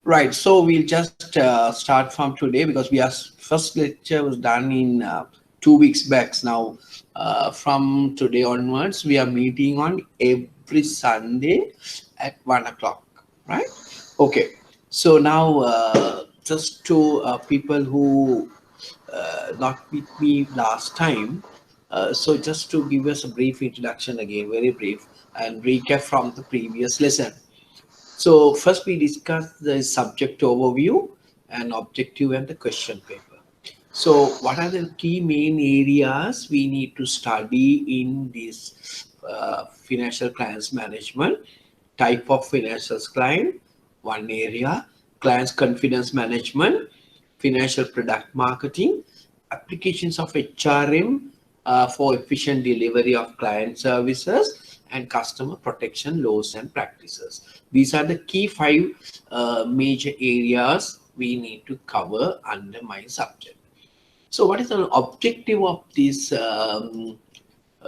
Right. So we'll just start from today because we are first lecture was done in 2 weeks back. Now, from today onwards, we are meeting on every Sunday at 1 o'clock. Right. Okay. So now, just to people who not with me last time. So just to give us a brief introduction again, very brief, and recap from the previous lesson. So first we discussed the subject overview and objective and the question paper. So what are the key main areas we need to study in this financial clients management? Type of financial client, one area, clients confidence management, financial product marketing, applications of HRM for efficient delivery of client services, and customer protection laws and practices. These are the key five major areas we need to cover under my subject. So what is the objective of this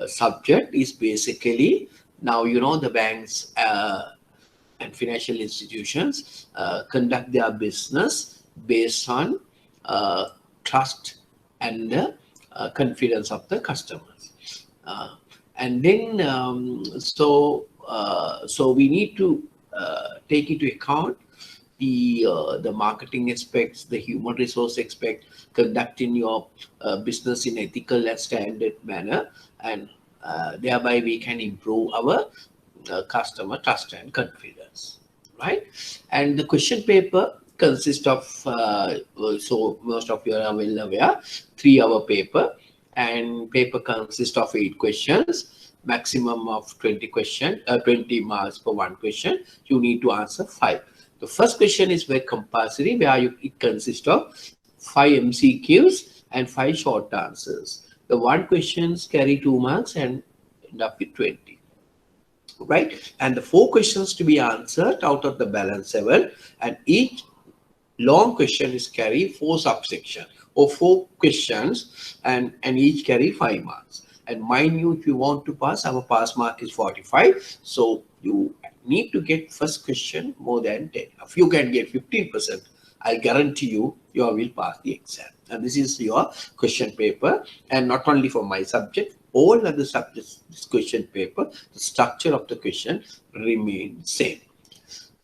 subject is basically, now you know the banks and financial institutions conduct their business based on trust and confidence of the customers. And then so we need to take into account the marketing aspects, the human resource aspect, conducting your business in ethical and standard manner, and thereby we can improve our customer trust and confidence, right? And the question paper consists of so most of you are well aware, 3 hour paper, and paper consists of 8 questions, maximum of 20 question 20 marks per one question. You need to answer 5. The first question is very compulsory, where it consists of 5 MCQs and 5 short answers. The one questions carry 2 marks and end up with 20, right? And the 4 questions to be answered out of the balance 7, and each long question is carry 4 subsection or 4 questions, and each carry 5 marks. And mind you, if you want to pass, our pass mark is 45. So you need to get first question more than 10. If you can get 15%, I guarantee you, you will pass the exam. And this is your question paper. And not only for my subject, all other subjects, this question paper, the structure of the question remains same,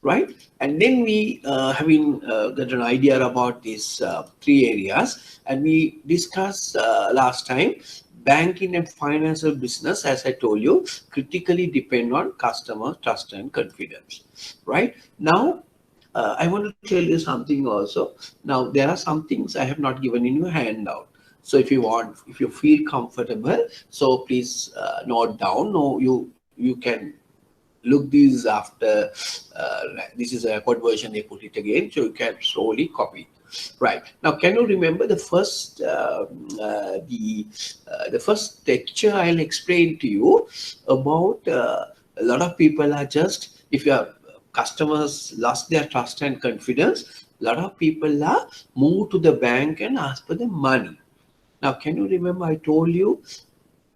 right? And then we having got an idea about these 3 areas, and we discussed last time, banking and financial business, as I told you, critically depend on customer trust and confidence, right? Now I want to tell you something also. Now there are some things I have not given in your handout. So if you want, if you feel comfortable, so please note down. No, you can look these after. This is a record version, they put it again, so you can slowly copy it. Right now, can you remember the first the first lecture I'll explain to you about a lot of people are just, if your customers lost their trust and confidence, a lot of people are moved to the bank and ask for the money. Now, can you remember I told you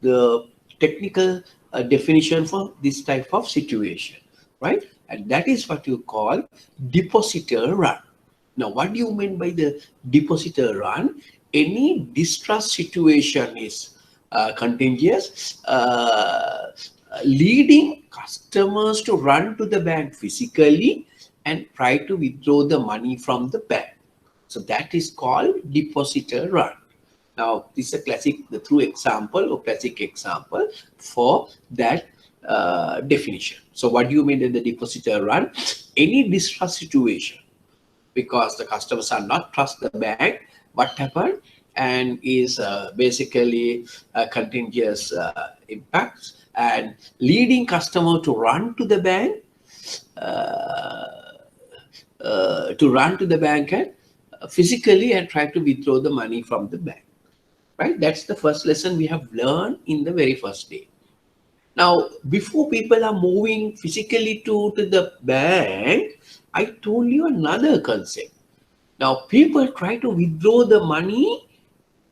the technical definition for this type of situation, right? And that is what you call depositor run. Now, what do you mean by the depositor run? Any distrust situation is contagious, leading customers to run to the bank physically and try to withdraw the money from the bank. So that is called depositor run. Now, this is a classic, the true example or classic example for that definition. So what do you mean in the depositor run? Any distrust situation, because the customers are not trust the bank, what happened, and is basically contagious impacts and leading customer to run to the bank, and physically and try to withdraw the money from the bank. Right? That's the first lesson we have learned in the very first day. Now, before people are moving physically to the bank, I told you another concept. Now, people try to withdraw the money,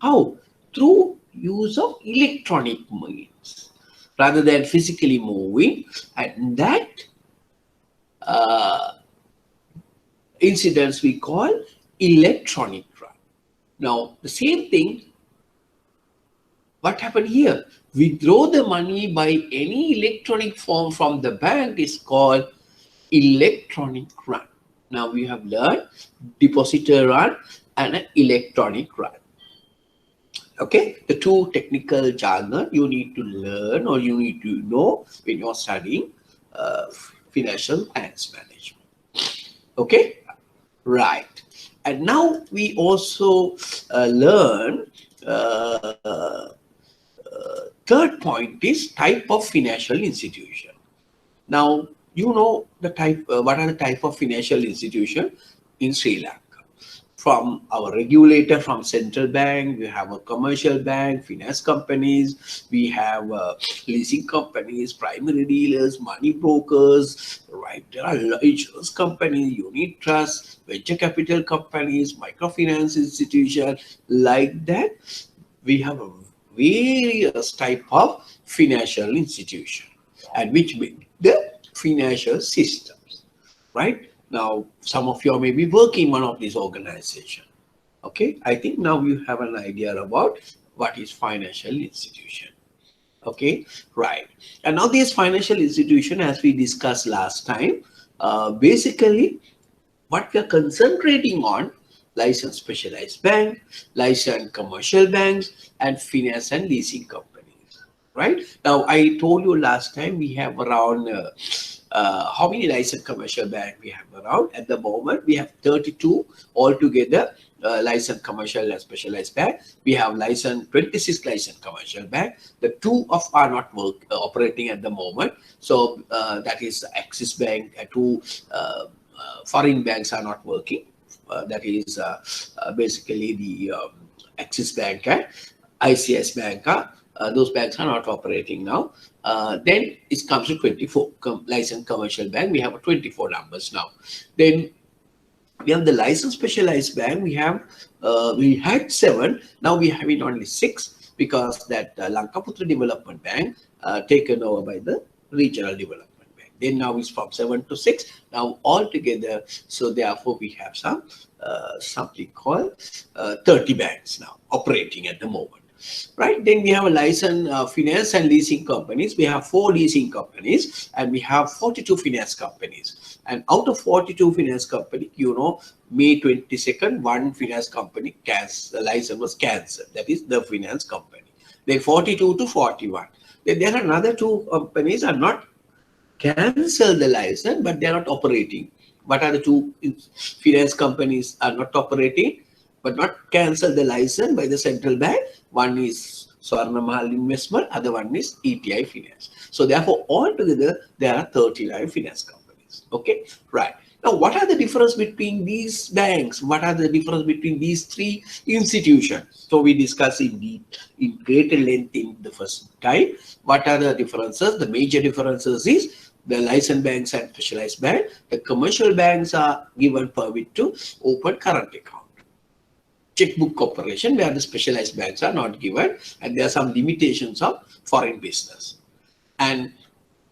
how? Through use of electronic means rather than physically moving, and that incidents we call electronic run. Now, the same thing, what happened here? Withdraw the money by any electronic form from the bank is called electronic run. Now we have learned depositor run and an electronic run. Okay, the two technical jargon you need to learn or you need to know when you're studying financial finance management. Okay, right. And now we also learn third point is type of financial institution. Now, you know the type, what are the type of financial institution in Sri Lanka? From our regulator, from central bank, we have a commercial bank, finance companies, we have leasing companies, primary dealers, money brokers, right? There are insurance companies, unit trusts, venture capital companies, microfinance institution, like that. We have a various type of financial institution, and which make the financial systems, right? Now, some of you may be working in one of these organizations. Okay, I think now you have an idea about what is financial institution. Okay, right. And now this financial institution, as we discussed last time, basically what we are concentrating on, licensed specialized bank, licensed commercial banks, and finance and leasing companies. Right now, I told you last time we have around how many licensed commercial bank we have around at the moment. We have 32 altogether. Licensed commercial and specialized bank. We have licensed 26 licensed commercial bank. The two of are not operating at the moment. So that is Axis Bank. Two foreign banks are not working. That is basically the Axis Bank and ICS Bank. Those banks are not operating now. Then it comes to 24 licensed commercial bank. We have 24 numbers now. Then we have the licensed specialized bank. We had 7. Now we have it only 6 because that Lankaputra Development Bank taken over by the Regional Development Bank. Then now it's from 7 to 6. Now altogether, so therefore we have something called 30 banks now operating at the moment. Right, then we have a licensed finance and leasing companies. We have 4 leasing companies and we have 42 finance companies. And out of 42 finance companies, you know, May 22nd, one finance company license was cancelled. That is the finance company. Then 42 to 41. Then there are another 2 companies are not cancelled the license, but they are not operating. What are the 2 finance companies are not operating, but not cancel the license by the central bank? One is Swarnamahal Investment, other one is ETI Finance. So therefore, altogether, there are 39 finance companies. Okay, right. Now, what are the difference between these banks? What are the difference between these 3 institutions? So we discussed in greater length in the first time. What are the differences? The major differences is the licensed banks and specialized bank. The commercial banks are given permit to open current account, checkbook operation, where the specialized banks are not given, and there are some limitations of foreign business. And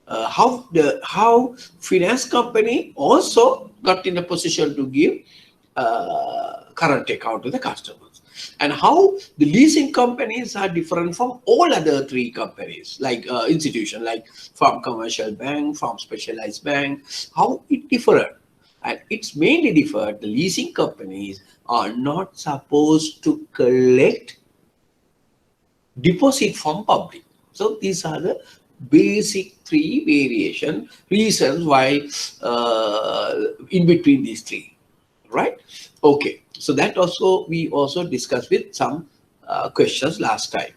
how finance company also got in a position to give current account to the customers, and how the leasing companies are different from all other 3 companies, like institution, like from commercial bank, from specialized bank, how it differed. And it's mainly differed. The leasing companies are not supposed to collect deposit from public. So these are the basic 3 reasons why in between these 3, right? Okay, so that also we also discussed with some questions last time.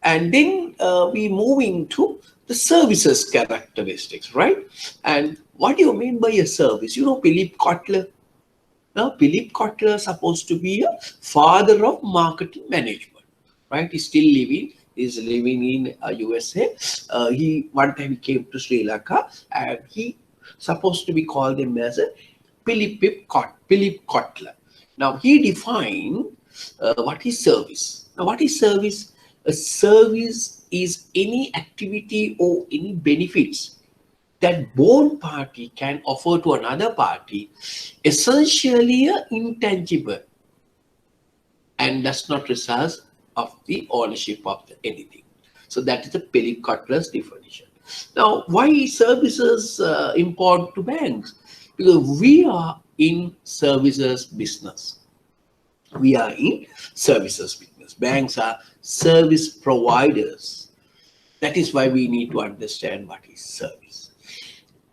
And then we move into the services characteristics, right? And what do you mean by a service? You know Philip Kotler? Now, Philip Kotler is supposed to be a father of marketing management, right? He's still living. He's living in USA. One time he came to Sri Lanka, and he supposed to be called him as a Philip Kotler. Now, he defined what is service. Now, what is service? A service is any activity or any benefits that both party can offer to another party essentially a intangible and does not result of the ownership of anything. So that is the Pellicotler's definition. Now, why services important to banks? Because we are in services business. We are in services business. Banks are service providers. That is why we need to understand what is service.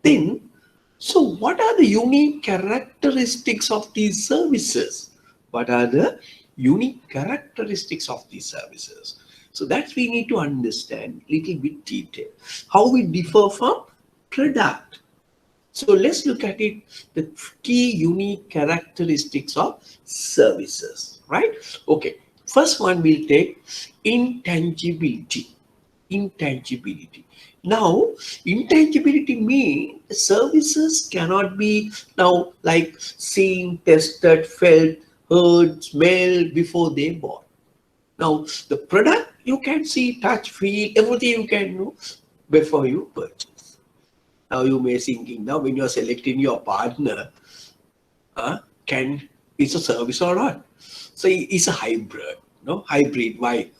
Then, so what are the unique characteristics of these services? What are the unique characteristics of these services? So that we need to understand little bit detail. How we differ from product. So let's look at it, the key unique characteristics of services, right? Okay, first one we'll take intangibility. Intangibility. Now, intangibility means services cannot be now like seen, tested, felt, heard, smelled before they bought. Now, the product you can see, touch, feel, everything you can know before you purchase. Now, you may thinking now when you are selecting your partner, it's a service or not? So it's a hybrid. No, hybrid. Why?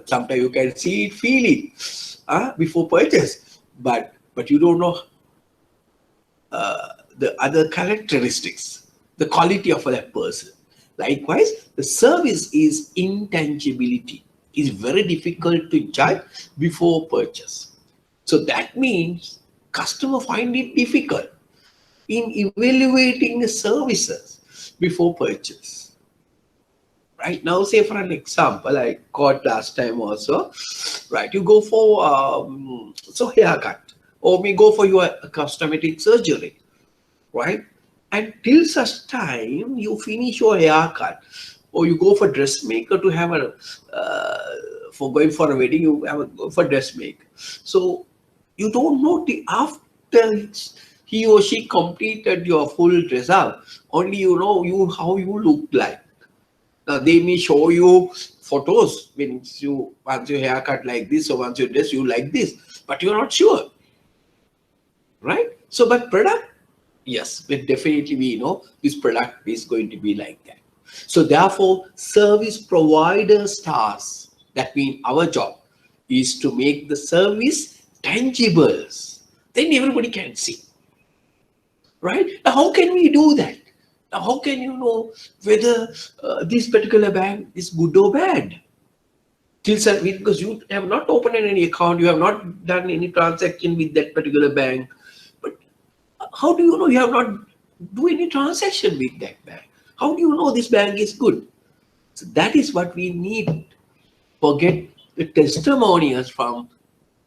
Sometimes you can see it, feel it before purchase, but you don't know the other characteristics, the quality of that person. Likewise, the service is intangibility. It's very difficult to judge before purchase. So that means customer find it difficult in evaluating the services before purchase. Right now, say for an example, I got last time also, right? You go for haircut, or we go for your cosmetic surgery, right? And till such time you finish your haircut, or you go for dressmaker to have a for going for a wedding, you have a go for dressmaker. So you don't know the after he or she completed your full dress up, only you know how you look like. Now they may show you photos when you once your haircut like this, or once you dress you like this, but you're not sure, right? So, but product, yes, but definitely we know this product is going to be like that. So therefore, service providers' task, that means our job, is to make the service tangible. Then everybody can see, right? Now, how can we do that? Now, how can you know whether this particular bank is good or bad? Because you have not opened any account, you have not done any transaction with that particular bank. But how do you know you have not do any transaction with that bank? How do you know this bank is good? So that is what we need. Forget the testimonials from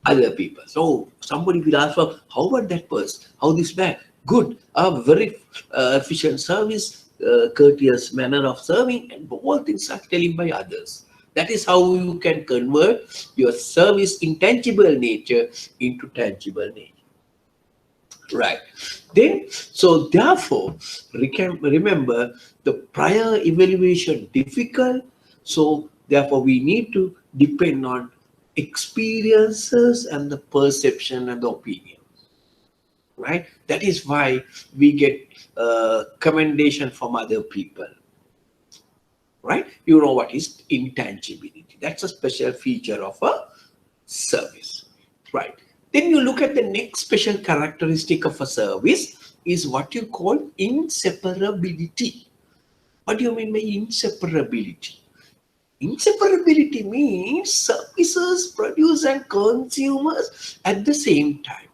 other people. So somebody will ask for how about that person? How this bank? Good, a very efficient service, courteous manner of serving, and all things are telling by others. That is how you can convert your service intangible nature into tangible nature. Right. Then, so therefore, remember the prior evaluation difficult. So therefore, we need to depend on experiences and the perception and the opinion. Right. That is why we get commendation from other people. Right. You know what is intangibility. That's a special feature of a service. Right. Then you look at the next special characteristic of a service is what you call inseparability. What do you mean by inseparability? Inseparability means services produced and consumers at the same time.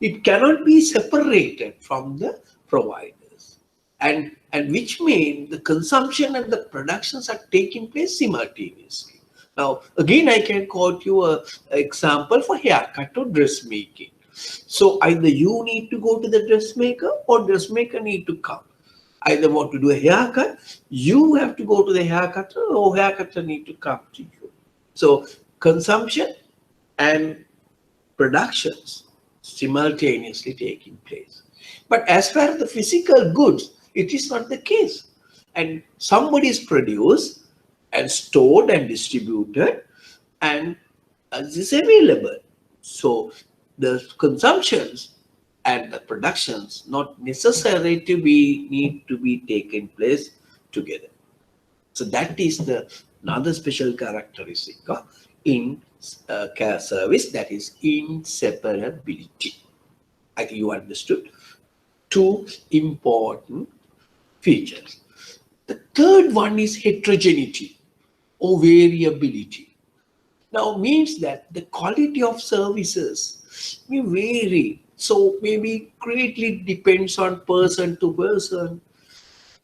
It cannot be separated from the providers. And which means the consumption and the productions are taking place simultaneously. Now, again, I can quote you an example for haircut or dressmaking. So either you need to go to the dressmaker or dressmaker need to come. Either want to do a haircut, you have to go to the haircutter, or haircutter need to come to you. So consumption and productions simultaneously taking place. But as far as the physical goods, it is not the case. And somebody is produced and stored and distributed, and is available. So the consumptions and the productions not necessary to be need to be taken place together. So that is the another special characteristic of in care service, that is inseparability. I think you understood two important features. The third one is heterogeneity or variability. Now means that the quality of services may vary. So maybe greatly depends on person to person,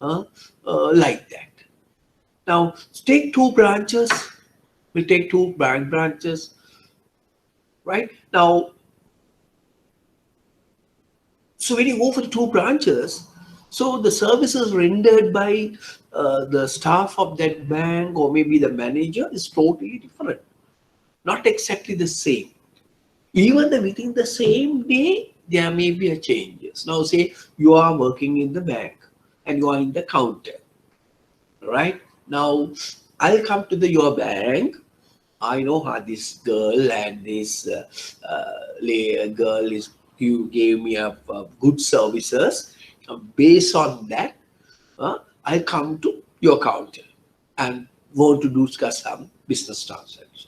uh, like that. Now take two branches. We take two bank branches, right? Now, so when you go for the two branches, so the services rendered by the staff of that bank or maybe the manager is totally different, not exactly the same. Even within the same day, there may be a changes. Now, say you are working in the bank and you are in the counter, right? Now, I'll come to your bank. I know how this girl and this girl is. You gave me a good services. Based on that, I come to your counter and want to discuss some business transactions.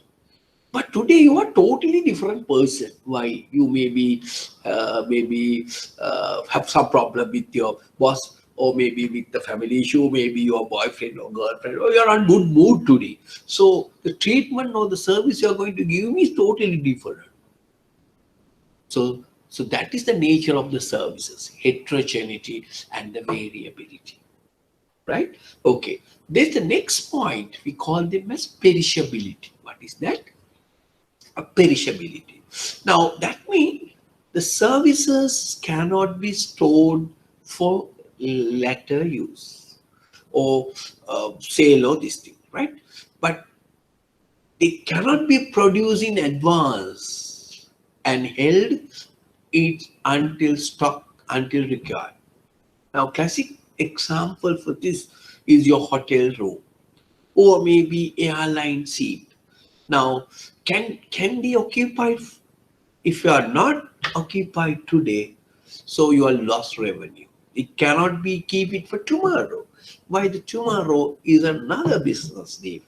But today you are totally different person. Why? You maybe have some problem with your boss, or maybe with the family issue, maybe your boyfriend or girlfriend, or you're on good mood today. So the treatment or the service you're going to give me is totally different. So that is the nature of the services, heterogeneity and the variability. Right? Okay. There's the next point. We call them as perishability. What is that? A perishability. Now that means the services cannot be stored for later use or sale or this thing, right? But they cannot be produced in advance and held it until stock until required. Now classic example for this is your hotel room or maybe airline seat. Now, can be occupied if you are not occupied today, so you are lost revenue. It cannot be keep it for tomorrow. Why the tomorrow is another business day.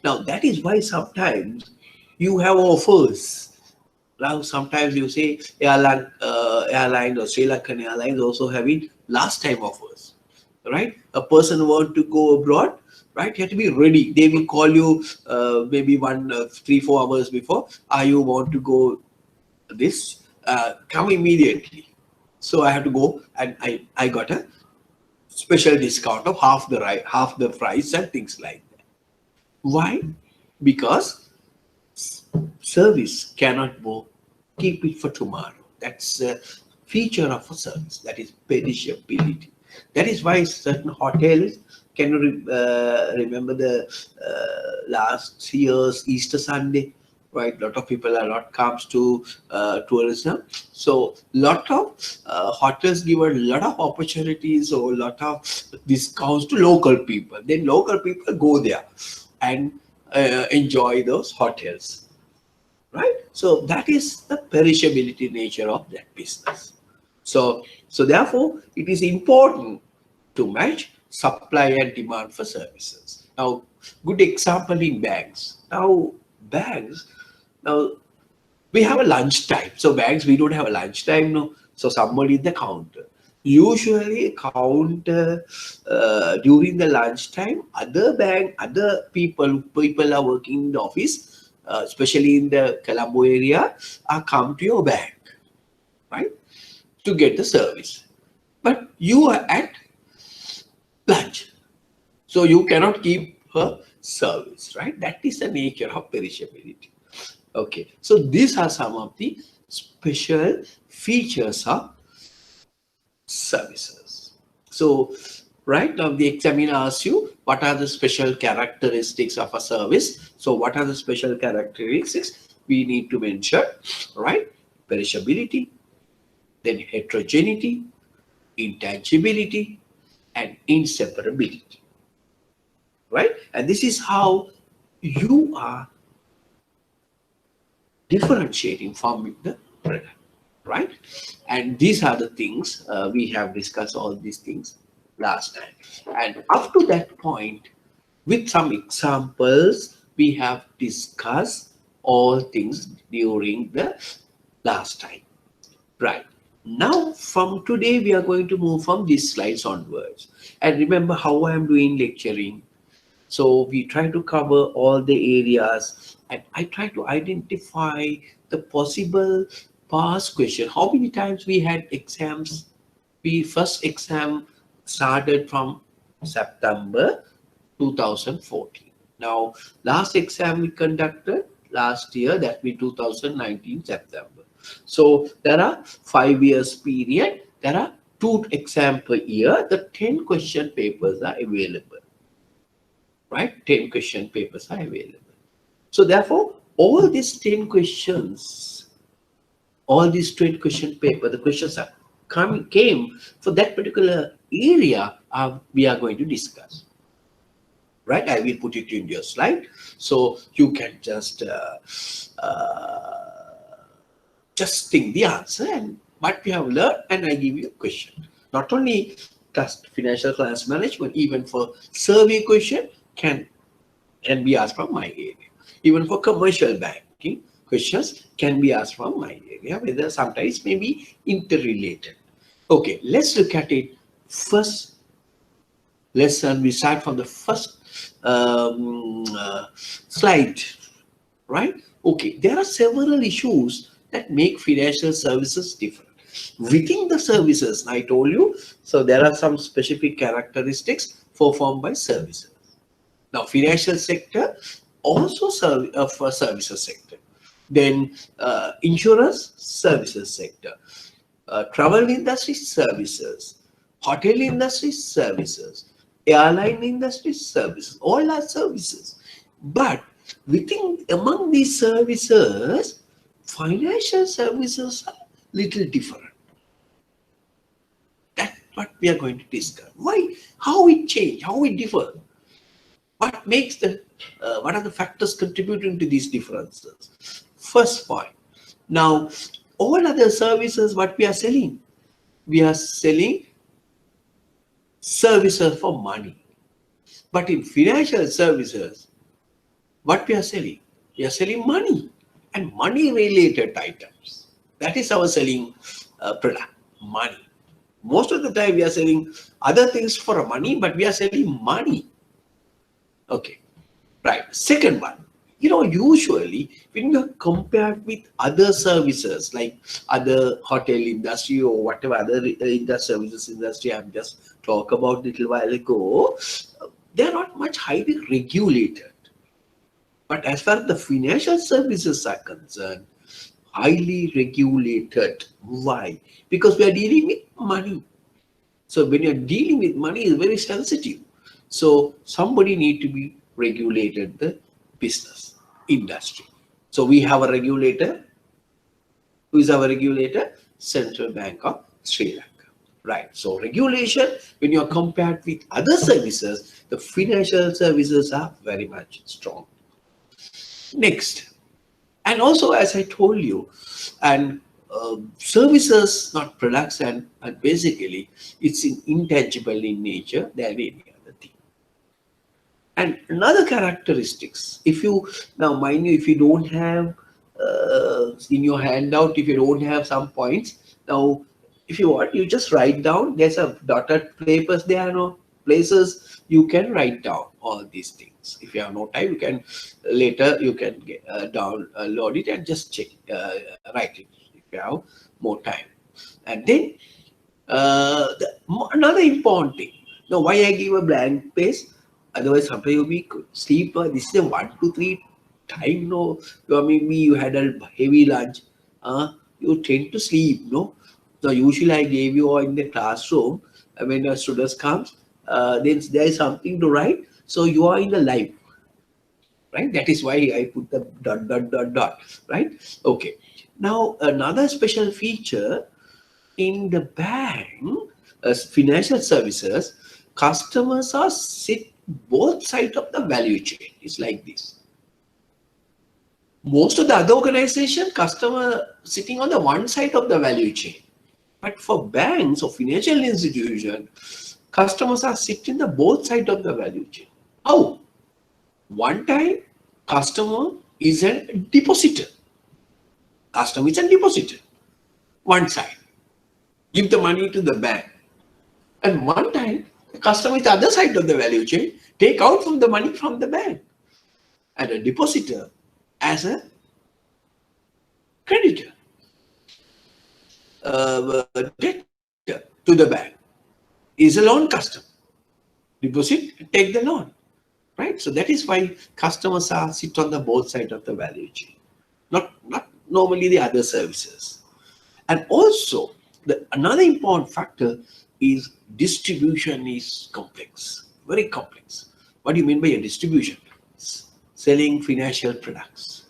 Now that is why sometimes you have offers. Now sometimes you say airline or Sri Lankan Airlines also having last time offers, right? A person want to go abroad, right? You have to be ready. They will call you maybe 3-4 hours before. Are you want to go this? Come immediately. So I have to go, and I got a special discount of half the price and things like that. Why? Because service cannot go keep it for tomorrow. That's a feature of a service, that is perishability. That is why certain hotels can remember the last year's Easter Sunday, right? Lot of people a lot comes to tourism, so lot of hotels give a lot of opportunities or a lot of discounts to local people. Then local people go there and enjoy those hotels, right? So that is the perishability nature of that business. So therefore, it is important to match supply and demand for services. Now, good example in banks. Now, banks, now we have a lunch time. So banks, we don't have a lunch time, no. So somebody in the counter. Usually, counter during the lunch time, other people are working in the office, especially in the Colombo area, are come to your bank, right, to get the service. But you are at lunch, so you cannot keep her service, right? That is the nature of perishability. Okay, so these are some of the special features of services. So right now the examiner asks you what are the special characteristics of a service. So what are the special characteristics we need to mention, right? Perishability, then heterogeneity, intangibility, and inseparability, right? And this is how you are differentiating from the product. right? And these are the things we have discussed all these things last time. And up to that point, with some examples, we have discussed all things during the last time. Right. Now, from today, we are going to move from these slides onwards. And remember how I am doing lecturing. So we try to cover all the areas and I try to identify the possible past question. How many times we had exams? We first exam started from September 2014. Now, last exam we conducted last year, that be 2019 September. So there are 5 years period. There are 2 exam per year. The 10 question papers are available, right? 10 question papers are available. So therefore, all these 10 questions, all these 10 question paper, the questions are came for that particular area we are going to discuss. Right, I will put it in your slide so you can just think the answer and what we have learned, and I give you a question. Not only financial class management, even for survey question can be asked from my area. Even for commercial banking, questions can be asked from my area, whether sometimes may be interrelated. Okay, let's look at it. First lesson, we start from the first slide, right? Okay, there are several issues that make financial services different. Within the services, I told you, so there are some specific characteristics performed by services. Now, financial sector also for services sector. Then insurance services sector, travel industry services, hotel industry services, airline industry services, all are services. But among these services, financial services are little different. That's what we are going to discuss. Why? How it change? How it differ? What makes what are the factors contributing to these differences? First point. Now, all other services, what we are selling services for money. But in financial services, what we are selling? We are selling money and money-related items. That is our selling product, money. Most of the time, we are selling other things for money, but we are selling money. Okay, right. Second one, usually when you are compared with other services like other hotel industry or whatever other services industry I've just talked about a little while ago, they're not much highly regulated. But as far as the financial services are concerned, highly regulated. Why? Because we are dealing with money. So when you're dealing with money, it's very sensitive. So somebody need to be regulated the business industry. So we have a regulator. Who is our regulator? Central Bank of Sri Lanka. Right. So regulation, when you're compared with other services, the financial services are very much strong. Next, and also as I told you, and services, not products, and basically it's intangible in nature than any other thing. And another characteristics, if you now mind you, if you don't have in your handout, if you don't have some points, now if you want, you just write down. There's a dotted papers there, no places you can write down all these things. If you have no time, you can later you can get, download it and just check write it if you have more time. And then another important thing. Now, why I give a blank page? Otherwise, sometimes you'll be sleep. This is a 1 to 3 time. No, maybe you had a heavy lunch. You tend to sleep. No, so usually I gave you in the classroom when the students comes. Then there is something to write. So you are in the live, right? That is why I put the ... right? Okay. Now another special feature in the bank, financial services, customers are sit both sides of the value chain. It's like this. Most of the other organization, customer sitting on the one side of the value chain. But for banks or financial institution, customers are sitting the both side of the value chain. How? One time, customer is a depositor. Customer is a depositor. One side. Give the money to the bank. And one time, the customer is the other side of the value chain. Take out from the money from the bank. And a depositor as a creditor, debtor to the bank is a loan customer. Deposit, take the loan, right? So that is why customers are sit on the both sides of the value chain, not normally the other services. And also, another important factor is distribution is complex, very complex. What do you mean by a distribution? Selling financial products,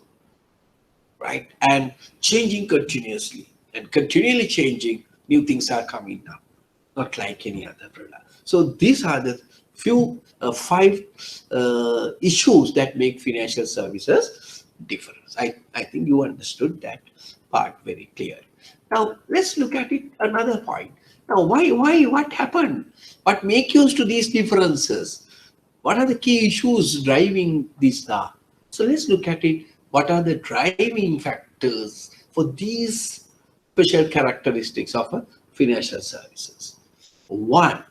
right? And changing continuously and continually changing, new things are coming now, not like any other product. So these are the few five issues that make financial services different. I think you understood that part very clearly. Now let's look at it another point. Now what happened? What make use to these differences? What are the key issues driving this? So let's look at it. What are the driving factors for these special characteristics of a financial services? One,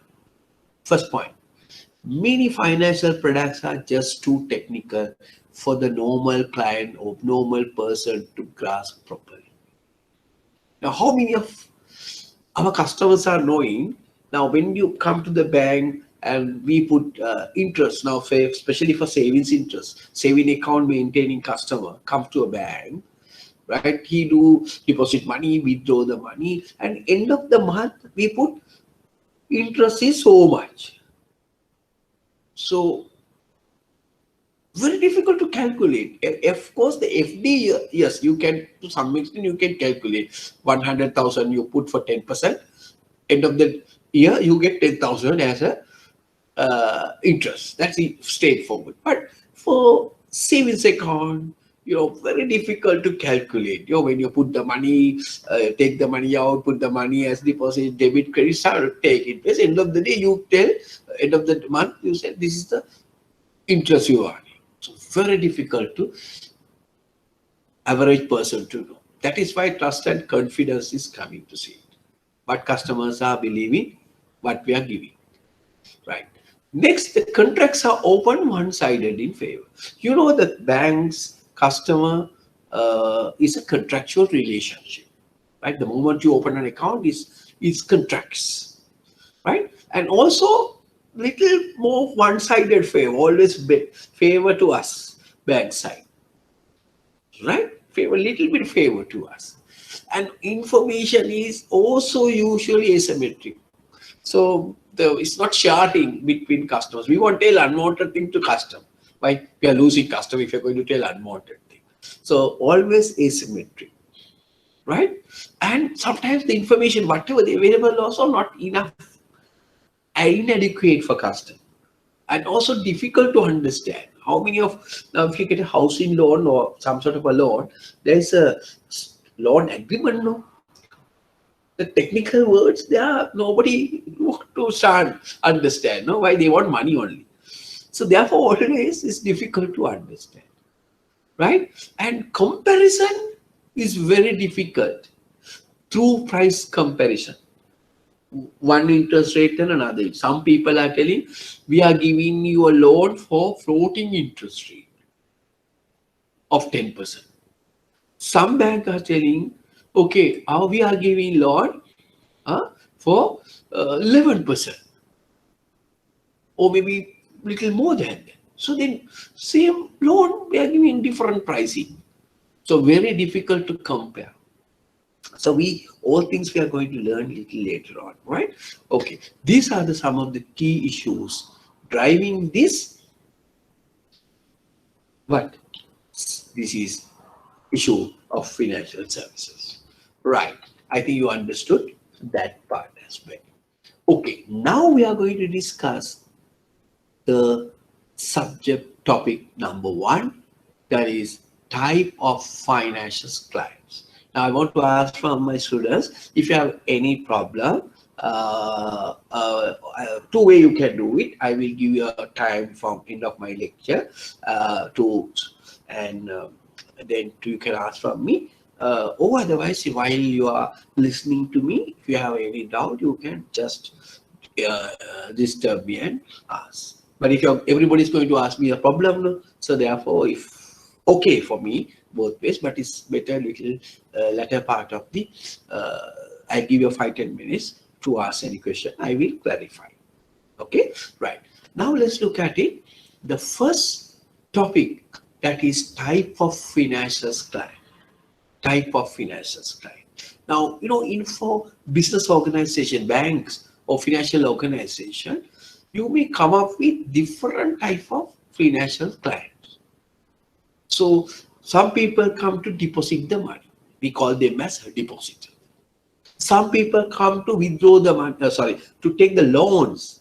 first point, many financial products are just too technical for the normal client or normal person to grasp properly. Now, how many of our customers are knowing now when you come to the bank and we put interest now, especially for savings interest, saving account maintaining customer come to a bank, right? He do deposit money, withdraw the money, and end of the month we put interest is so much. So very difficult to calculate. Of course, the FD, yes, you can to some extent you can calculate 100,000 you put for 10%. End of the year you get 10,000 as a interest. That's straightforward. But for savings account, very difficult to calculate. When you put the money, take the money out, put the money as deposit, debit, credit, start take it. At the end of the day, you tell, end of the month, you say this is the interest you are. So very difficult to average person to know. That is why trust and confidence is coming to see it. But customers are believing what we are giving, right? Next, the contracts are open one-sided in favor. The bank's customer is a contractual relationship, right? The moment you open an account is contracts, right? And also little more one-sided favor, always favor to us, bank side, right? Little bit favor to us. And information is also usually asymmetric. So it's not sharing between customers. We won't tell unwanted thing to customer. Why? We are losing customer if you're going to tell unwanted thing. So always asymmetric, right? And sometimes the information, whatever the available, also not enough, inadequate for customer, and also difficult to understand. How many of now, if you get a housing loan or some sort of a loan, there's a loan agreement, no? The technical words, there nobody to start understand. No, why they want money only. So therefore, always it's difficult to understand, right? And comparison is very difficult through price comparison. One interest rate and another. Some people are telling we are giving you a loan for floating interest rate of 10%. Some banks are telling, okay, we are giving loan for 11%, or maybe little more than that. So then same loan, we are giving different pricing. So very difficult to compare. So all things we are going to learn little later on, right? Okay, these are some of the key issues driving this. What? This is issue of financial services, right? I think you understood that part as well. Okay, now we are going to discuss the subject topic number 1, that is type of financial clients. Now, I want to ask from my students, if you have any problem, two way you can do it. I will give you a time from end of my lecture and then you can ask from me. Or otherwise, while you are listening to me, if you have any doubt, you can just disturb me and ask. But if everybody is going to ask me a problem, no? So therefore, if okay for me both ways, but it's better little latter part of the. I give you 5-10 minutes to ask any question. I will clarify. Okay, right. Now let's look at it. The first topic, that is type of financial client. Type of financial client. Now, in for business organization, banks or financial organization, you may come up with different type of financial clients. So some people come to deposit the money. We call them as depositor. Some people come to withdraw the money, to take the loans,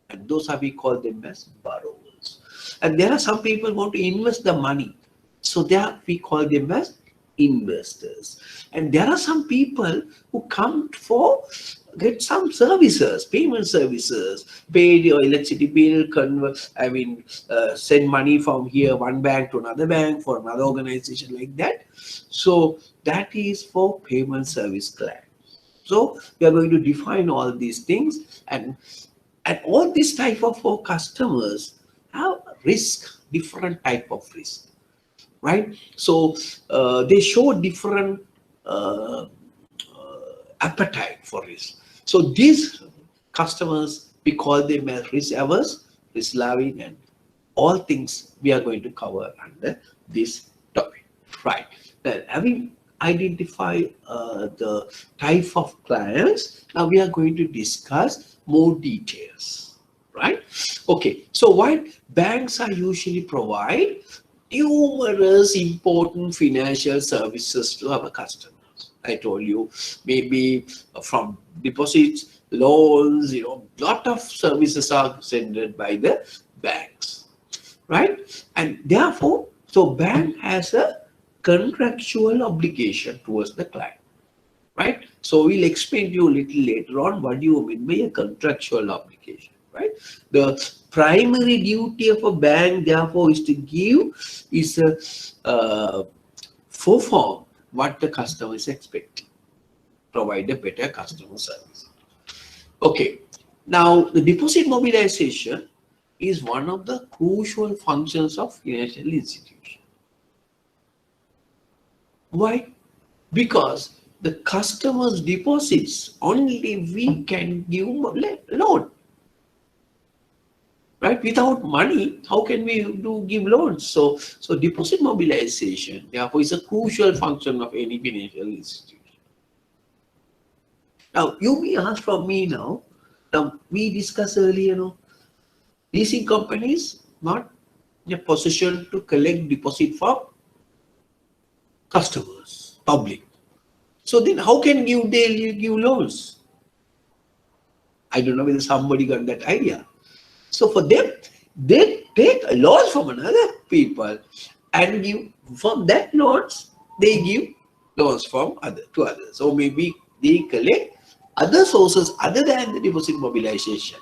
and those are we call them as borrowers. And there are some people who want to invest the money, so there we call them as investors. And there are some people who come for get some services, payment services, pay your electricity bill, send money from here, one bank to another bank for another organization like that. So that is for payment service client. So we are going to define all these things, and all these type of customers have risk, different type of risk, right? So they show different appetite for risk. So these customers, we call them as risk averse, risk loving, and all things we are going to cover under this topic, right? Then having identified the type of clients, now we are going to discuss more details, right? Okay, so what banks are usually provide numerous important financial services to our customers. I told you, maybe from deposits, loans, lot of services are rendered by the banks, right? And therefore, so bank has a contractual obligation towards the client, right? So we'll explain to you a little later on what do you mean by a contractual obligation, right? The primary duty of a bank, therefore, is to perform what the customer is expecting, provide a better customer service. Okay, now the deposit mobilization is one of the crucial functions of financial institution. Why? Because the customer's deposits, only we can give loan. Right? Without money, how can we give loans? So deposit mobilization, therefore, is a crucial function of any financial institution. Now, you may ask from me now, we discussed earlier, leasing companies not in a position to collect deposit from customers, public. So then how can they give loans? I don't know whether somebody got that idea. So for them, they take loans from another people and give from that loans, they give loans from to others. Or maybe they collect other sources other than the deposit mobilization.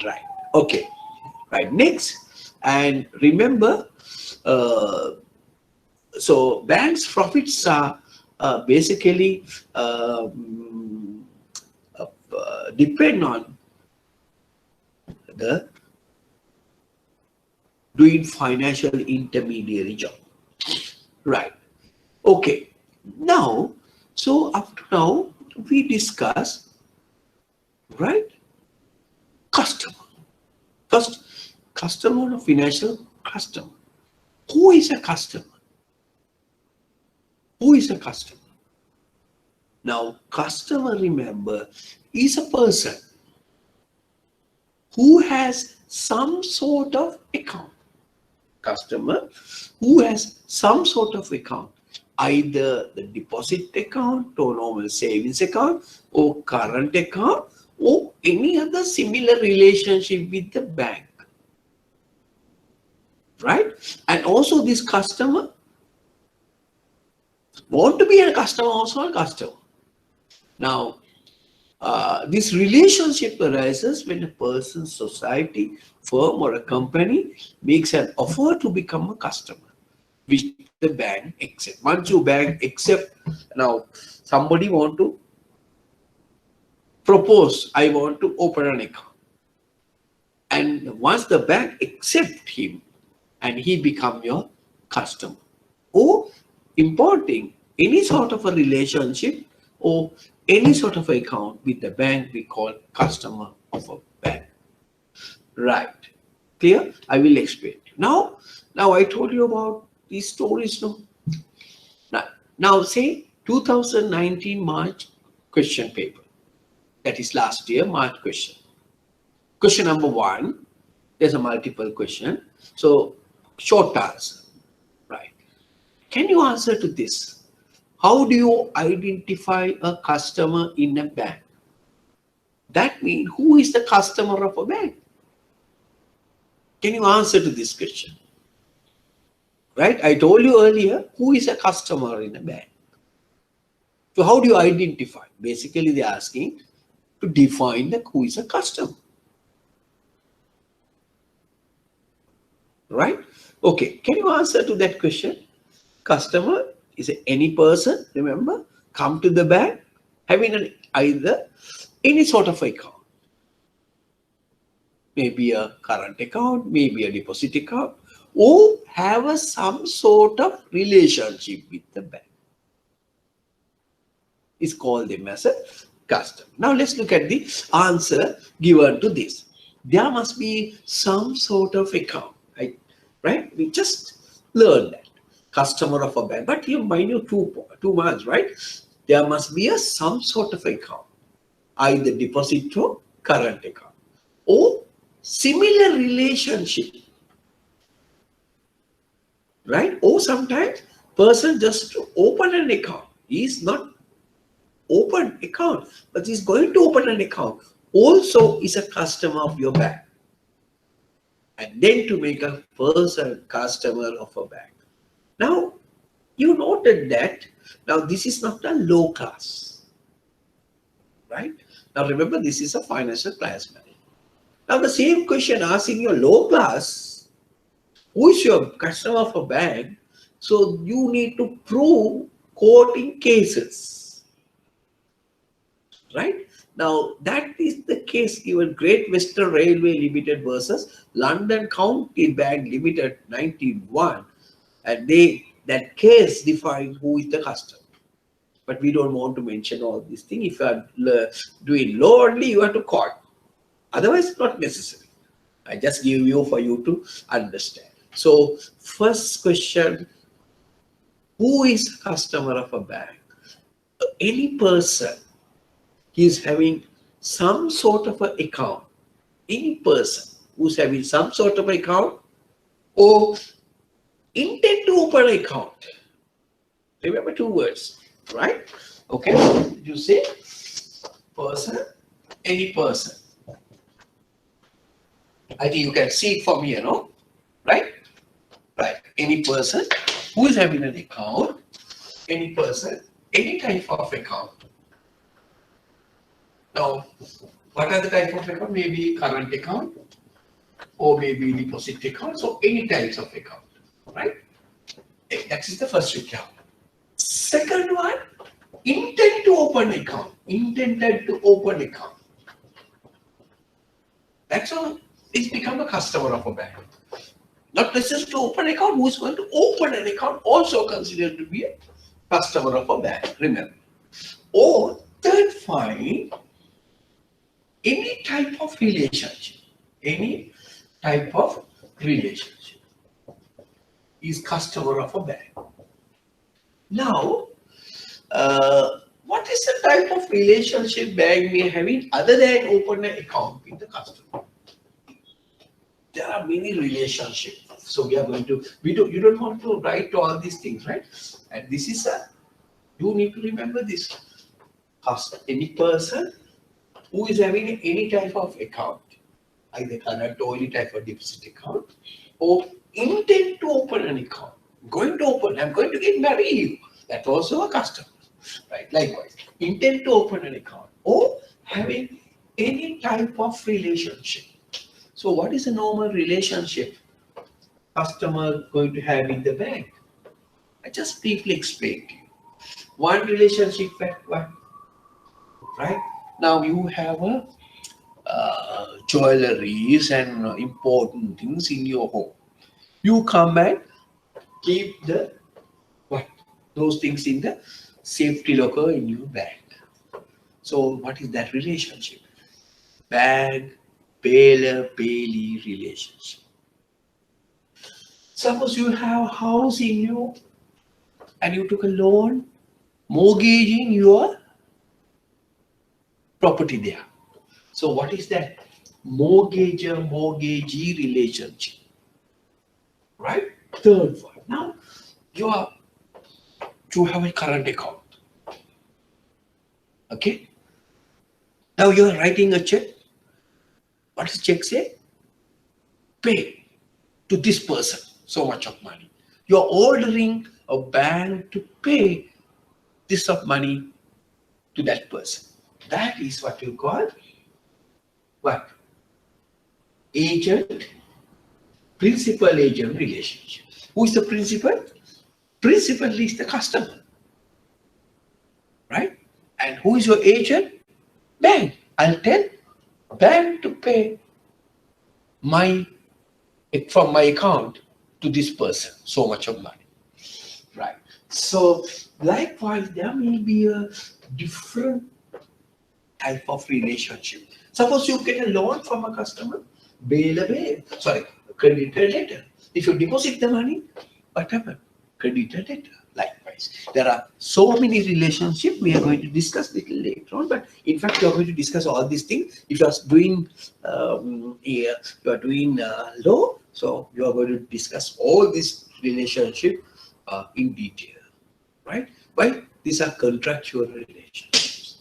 Right. Okay. Right. Next. And remember, so banks' profits are basically depend on the doing financial intermediary job, right? Okay, now, so up to now we discuss, right, customer. First, customer, financial customer. Who is a customer? Who is a customer? Now, customer, remember, is a person who has some sort of account. Customer who has some sort of account, either the deposit account or normal savings account or current account or any other similar relationship with the bank. right? And also this customer want to be a customer, also a customer. Now, this relationship arises when a person, society, firm, or a company makes an offer to become a customer, which the bank accept. Once you bank accept, now somebody want to propose, I want to open an account. And once the bank accept him and he become your customer, or importing any sort of a relationship or any sort of account with the bank, we call customer of a bank. Right. Clear? I will explain. Now I told you about these stories. No? Now say 2019 March question paper. That is last year March question. Question number 1. There's a multiple question. So short answer. Right. Can you answer to this? How do you identify a customer in a bank? That means who is the customer of a bank? Can you answer to this question? Right? I told you earlier, who is a customer in a bank? So how do you identify? Basically, they're asking to define who is a customer. Right? Okay. Can you answer to that question? Customer is any person, remember, come to the bank having either any sort of account. Maybe a current account, maybe a deposit account, or have some sort of relationship with the bank. It's called them as a customer. Now let's look at the answer given to this. There must be some sort of account, right? We just learned that. Customer of a bank, but you mind you two months, right? There must be some sort of account, either deposit or current account, or similar relationship, right? Or sometimes person just to open an account, he is not open account, but he's going to open an account, also is a customer of your bank. And then to make a person customer of a bank. Now, you noted that now this is not a low class, right? Now remember, this is a financial class man. Now the same question asked in your low class, who is your customer of a bank? So you need to prove quoting cases, right? Now that is the case given Great Western Railway Limited versus London County Bank Limited 91, and that case defined who is the customer. But we don't want to mention all these things. If you are doing law only, you have to quote. Otherwise, not necessary. I just give you for you to understand. So first question, who is a customer of a bank? Any person is having some sort of an account. Any person who's having some sort of account or intend to open an account. Remember two words, right? Okay, you say person, any person. I think you can see it from here, no? Right? Right. Any person who is having an account, any person, any type of account. Now, what are the type of account? Maybe current account or maybe deposit account. So any types of account, right? That is the first account. Second one, intend to open account. Intended to open account. That's all. It's become a customer of a bank. Not necessarily to open account. Who is going to open an account also considered to be a customer of a bank. Remember. Or third, find any type of relationship. Any type of relationship is customer of a bank. Now, what is the type of relationship bank we are having other than open an account with the customer? There are many relationships. So we are going to, you don't want to write all these things, right? And this is you need to remember this. Any person who is having any type of account, either current or any type of deposit account, or intend to open an account, I'm going to get married. That's also a customer, right? Likewise, intend to open an account or having any type of relationship. So what is a normal relationship customer going to have in the bank? I just briefly explained to you. One relationship, what, right? Now you have a jewelries and important things in your home. You come and keep the what those things in the safety locker in your bag. So what is that relationship? Bag, bailer, bailee relationship. Suppose you have a house in you and you took a loan, mortgaging your property there. So what is that? Mortgager, mortgagee relationship. Right? Third one. Now you have a current account. Okay? Now you are writing a check. What does check say? Pay to this person so much of money. You're ordering a bank to pay this of money to that person. That is what you call what? Agent, principal agent relationship. Who is the principal? Principal is the customer. Right? And who is your agent? Bank. I'll tell bank to pay from my account to this person so much of money. Right. So likewise, there may be a different type of relationship. Suppose you get a loan from a customer, creditor letter. If you deposit the money, what happened? Creditor letter. Likewise, there are so many relationships we are going to discuss little later on. But in fact, we are going to discuss all these things. If you are doing law, so you are going to discuss all this relationship in detail, right? Why? These are contractual relationships.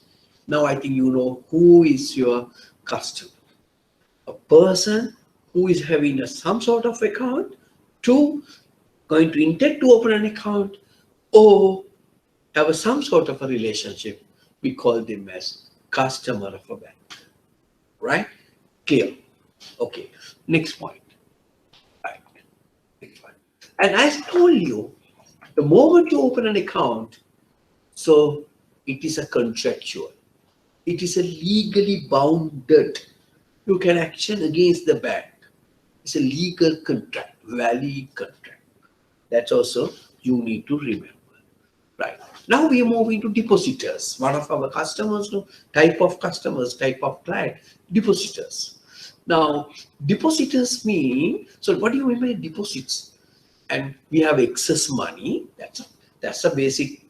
Now I think you know who is your customer. A person who is having some sort of account, to going to intend to open an account, or have some sort of a relationship. We call them as customer of a bank. Right? Clear? Okay. Next point. Right. Next one. And as I told you, the moment you open an account, so it is a contractual. It is a legally bounded. You can action against the bank. It's a legal contract, valid contract. That's also you need to remember. Right. Now we are moving to depositors. One of our customers, type of client, depositors. Now, depositors mean, so what do you mean by deposits? And we have excess money. That's a basic,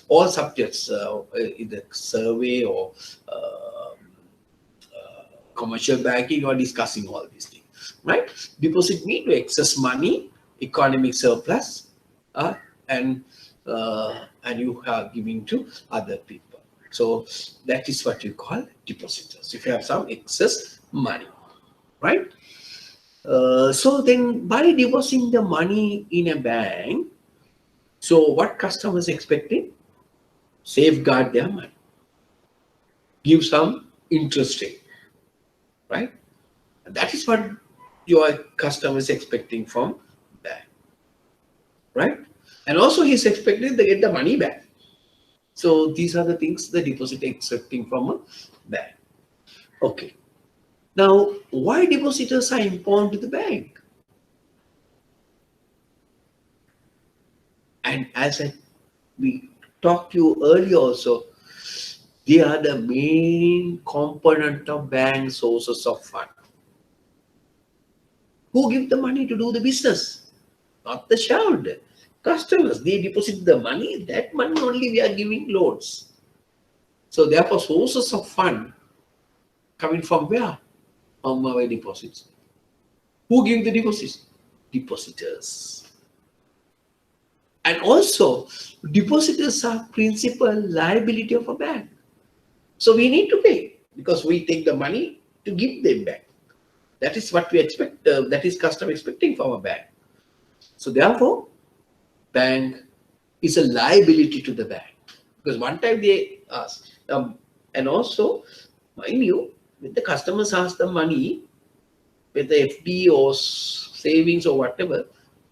all subjects in the survey or commercial banking, you are discussing all these things, right? Deposit mean excess money, economic surplus, and you are giving to other people. So that is what you call depositors. If you have some excess money, right? So then by depositing the money in a bank, so what customers expecting? Safeguard their money. Give some interest rate, right? And that is what your customer is expecting from bank, right? And also he's expecting to get the money back. So these are the things the depositor expecting from a bank. Okay. Now, why depositors are important to the bank? And as we talked to you earlier also, they are the main component of bank sources of fund. Who give the money to do the business? Not the shareholder. Customers, they deposit the money, that money only we are giving loans. So therefore, sources of fund coming from where? From our deposits. Who give the deposits? Depositors. And also, depositors are principal liability of a bank. So we need to pay because we take the money to give them back. That is what we expect, that is customer expecting from a bank. So therefore, bank is a liability to the bank, because one time they ask, and also, mind you, when the customers ask the money, whether FD or savings or whatever,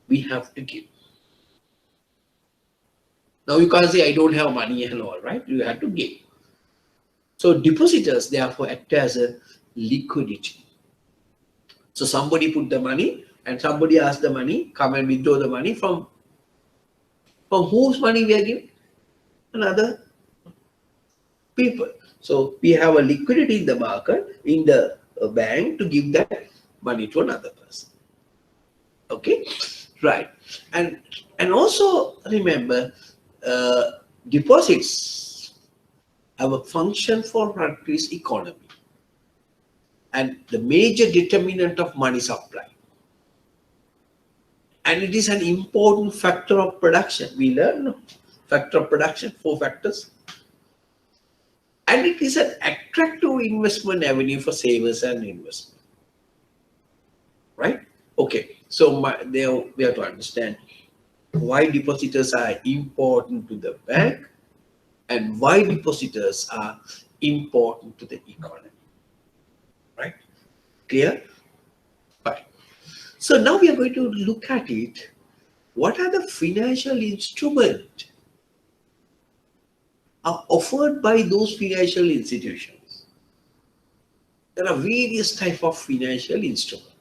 we have to give. Now you can't say I don't have money and all, right? You have to give. So depositors therefore act as a liquidity. So somebody put the money and somebody asked the money, come and withdraw the money from whose money we are giving? Another people. So we have a liquidity in the market, in the bank, to give that money to another person. Okay, right. And also remember, deposits have a function for country's economy and the major determinant of money supply. And it is an important factor of production. We learn factor of production, 4 factors. And it is an attractive investment avenue for savers and investors. Right? Okay. So there we have to understand why depositors are important to the bank and why depositors are important to the economy. Right? Clear? Right. So now we are going to look at it. What are the financial instruments are offered by those financial institutions? There are various types of financial instruments.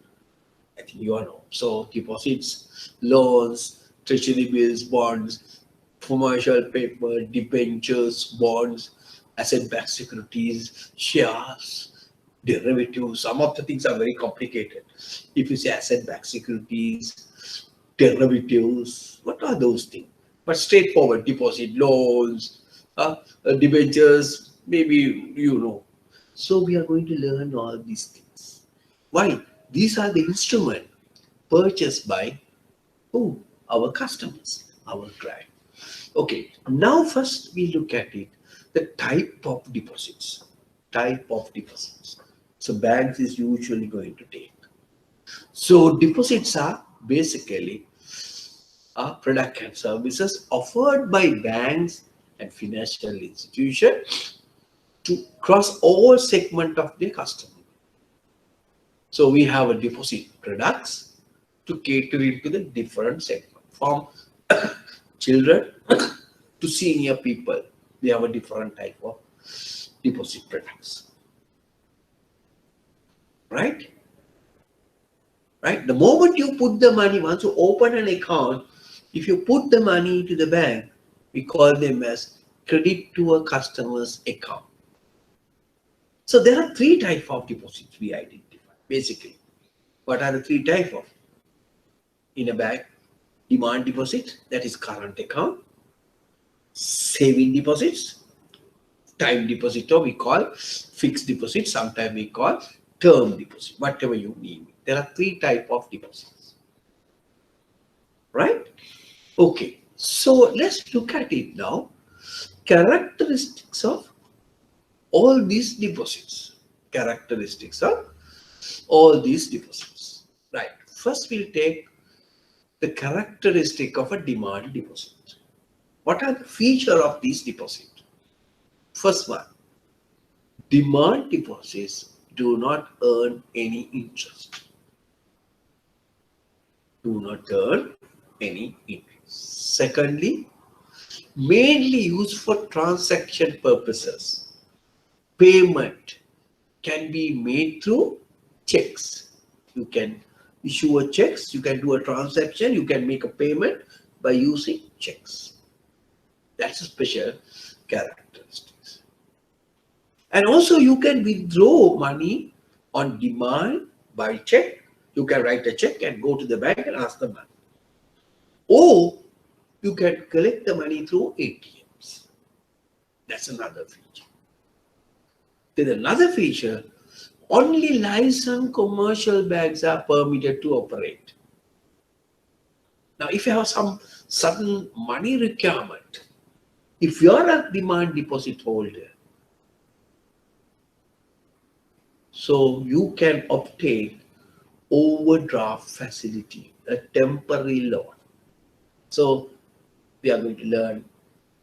I think you all know. So deposits, loans, treasury bills, bonds, commercial paper, debentures, bonds, asset-backed securities, shares, derivatives. Some of the things are very complicated. If you say asset-backed securities, derivatives, what are those things? But straightforward, deposit, loans, debentures, maybe you know. So we are going to learn all these things. Why? These are the instruments purchased by who? Our customers, our client. Okay, now first we look at it, the type of deposits. Type of deposits. So banks is usually going to take. So deposits are basically product and services offered by banks and financial institutions to cross all segment of the customer. So we have a deposit products to cater into the different segment, from children to senior people. We have a different type of deposit products. Right? Right? The moment you put the money, once you open an account, if you put the money to the bank, we call them as credit to a customer's account. So there are 3 types of deposits we identify, basically. What are the 3 types of? In a bank, demand deposit, that is current account, saving deposits, time deposit, or we call fixed deposit, sometimes we call term deposit, whatever you name it. There are 3 types of deposits. Right? Okay, so let's look at it now. Characteristics of all these deposits. Characteristics of all these deposits. Right. First, we'll take the characteristic of a demand deposit. What are the features of these deposits? First one, demand deposits do not earn any interest. Do not earn any interest. Secondly, mainly used for transaction purposes. Payment can be made through checks. You can issue a checks, you can do a transaction, you can make a payment by using checks. That's a special characteristics. And also you can withdraw money on demand by check. You can write a check and go to the bank and ask the money. Or you can collect the money through ATMs. That's another feature. There's another feature. Only licensed commercial banks are permitted to operate. Now, if you have some sudden money requirement, if you are a demand deposit holder, so you can obtain overdraft facility, a temporary loan. So we are going to learn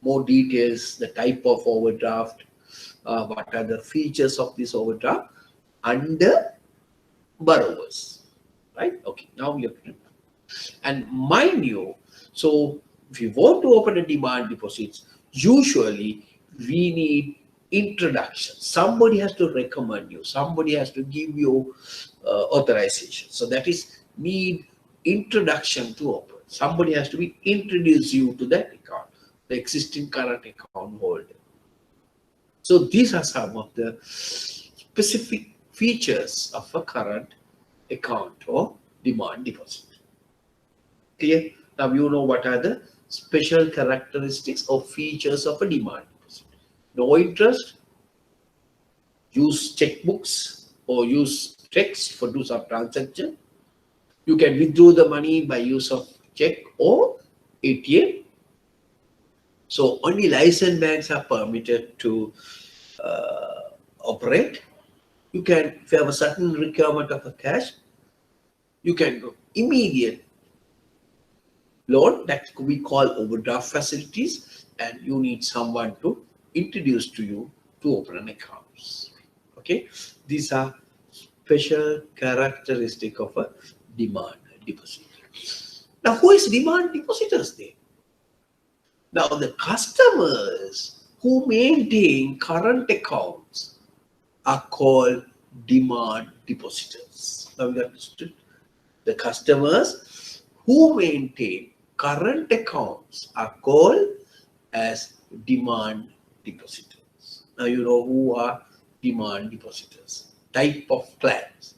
more details, the type of overdraft, what are the features of this overdraft under borrowers, right? Okay, now we have to, and mind you, so if you want to open a demand deposits, usually we need introduction. Somebody has to recommend you, somebody has to give you authorization. So that is need introduction to open. Somebody has to be introduce you to that account, the existing current account holder. So these are some of the specific features of a current account or demand deposit. Clear? Now you know what are the special characteristics or features of a demand deposit. No interest, use checkbooks or use checks for do some transaction. You can withdraw the money by use of check or ATM. So only licensed banks are permitted to operate. You can, if you have a certain requirement of a cash, you can go immediate loan that we call overdraft facilities, and you need someone to introduce to you to open an account. Okay, these are special characteristic of a demand deposit. Now, who is demand depositors then? Now, the customers who maintain current accounts are called demand depositors. Now, we understood the customers who maintain current accounts are called as demand depositors. Now, you know who are demand depositors. Type of clients,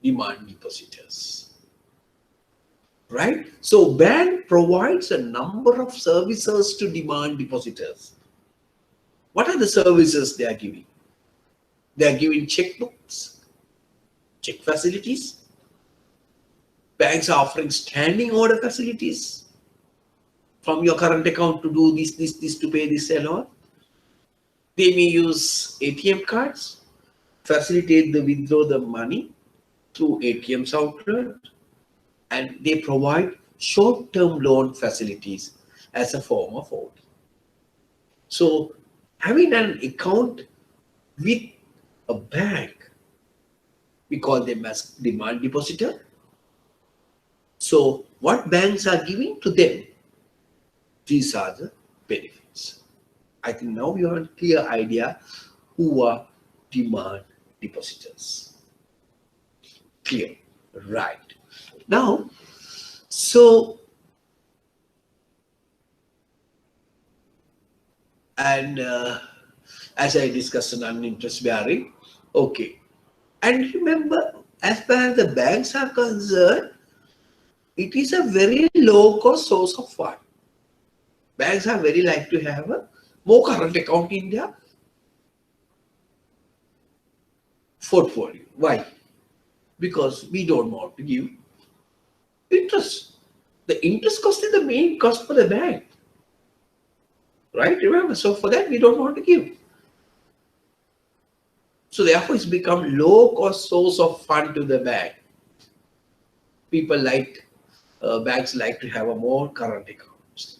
demand depositors, right? So bank provides a number of services to demand depositors. What are the services they are giving? They are giving checkbooks, check facilities. Banks are offering standing order facilities from your current account to do this to pay this and all. They may use ATM cards, facilitate the withdraw the money through ATM's outlet, and they provide short-term loan facilities as a form of OD. So having an account with a bank, we call them as demand depositor. So what banks are giving to them, these are the benefits. I think now you have a clear idea who are demand depositors. Clear, right? Now, so, and as I discussed on non-interest bearing, okay. And remember, as far as the banks are concerned, it is a very low cost source of fund. Banks are very like to have a more current account in their portfolio. Why? Because we don't want to give interest. The interest cost is the main cost for the bank. Right? Remember, so for that we don't want to give. So therefore it's become low cost source of fund to the bank. People like, banks like to have a more current accounts.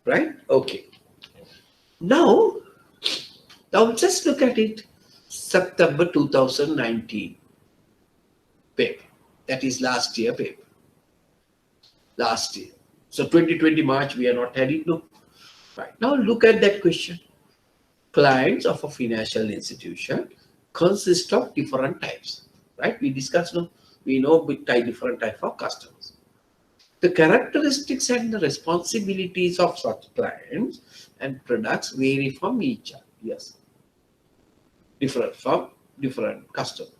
Right? Okay. Now just look at it. September 2019 paper. That is last year paper. Last year. So 2020 March we are not had it. No. Right. Now look at that question. Clients of a financial institution consist of different types. Right? We discussed, no? We know different type of customers. The characteristics and the responsibilities of such clients and products vary from each other. Yes. Different from different customers.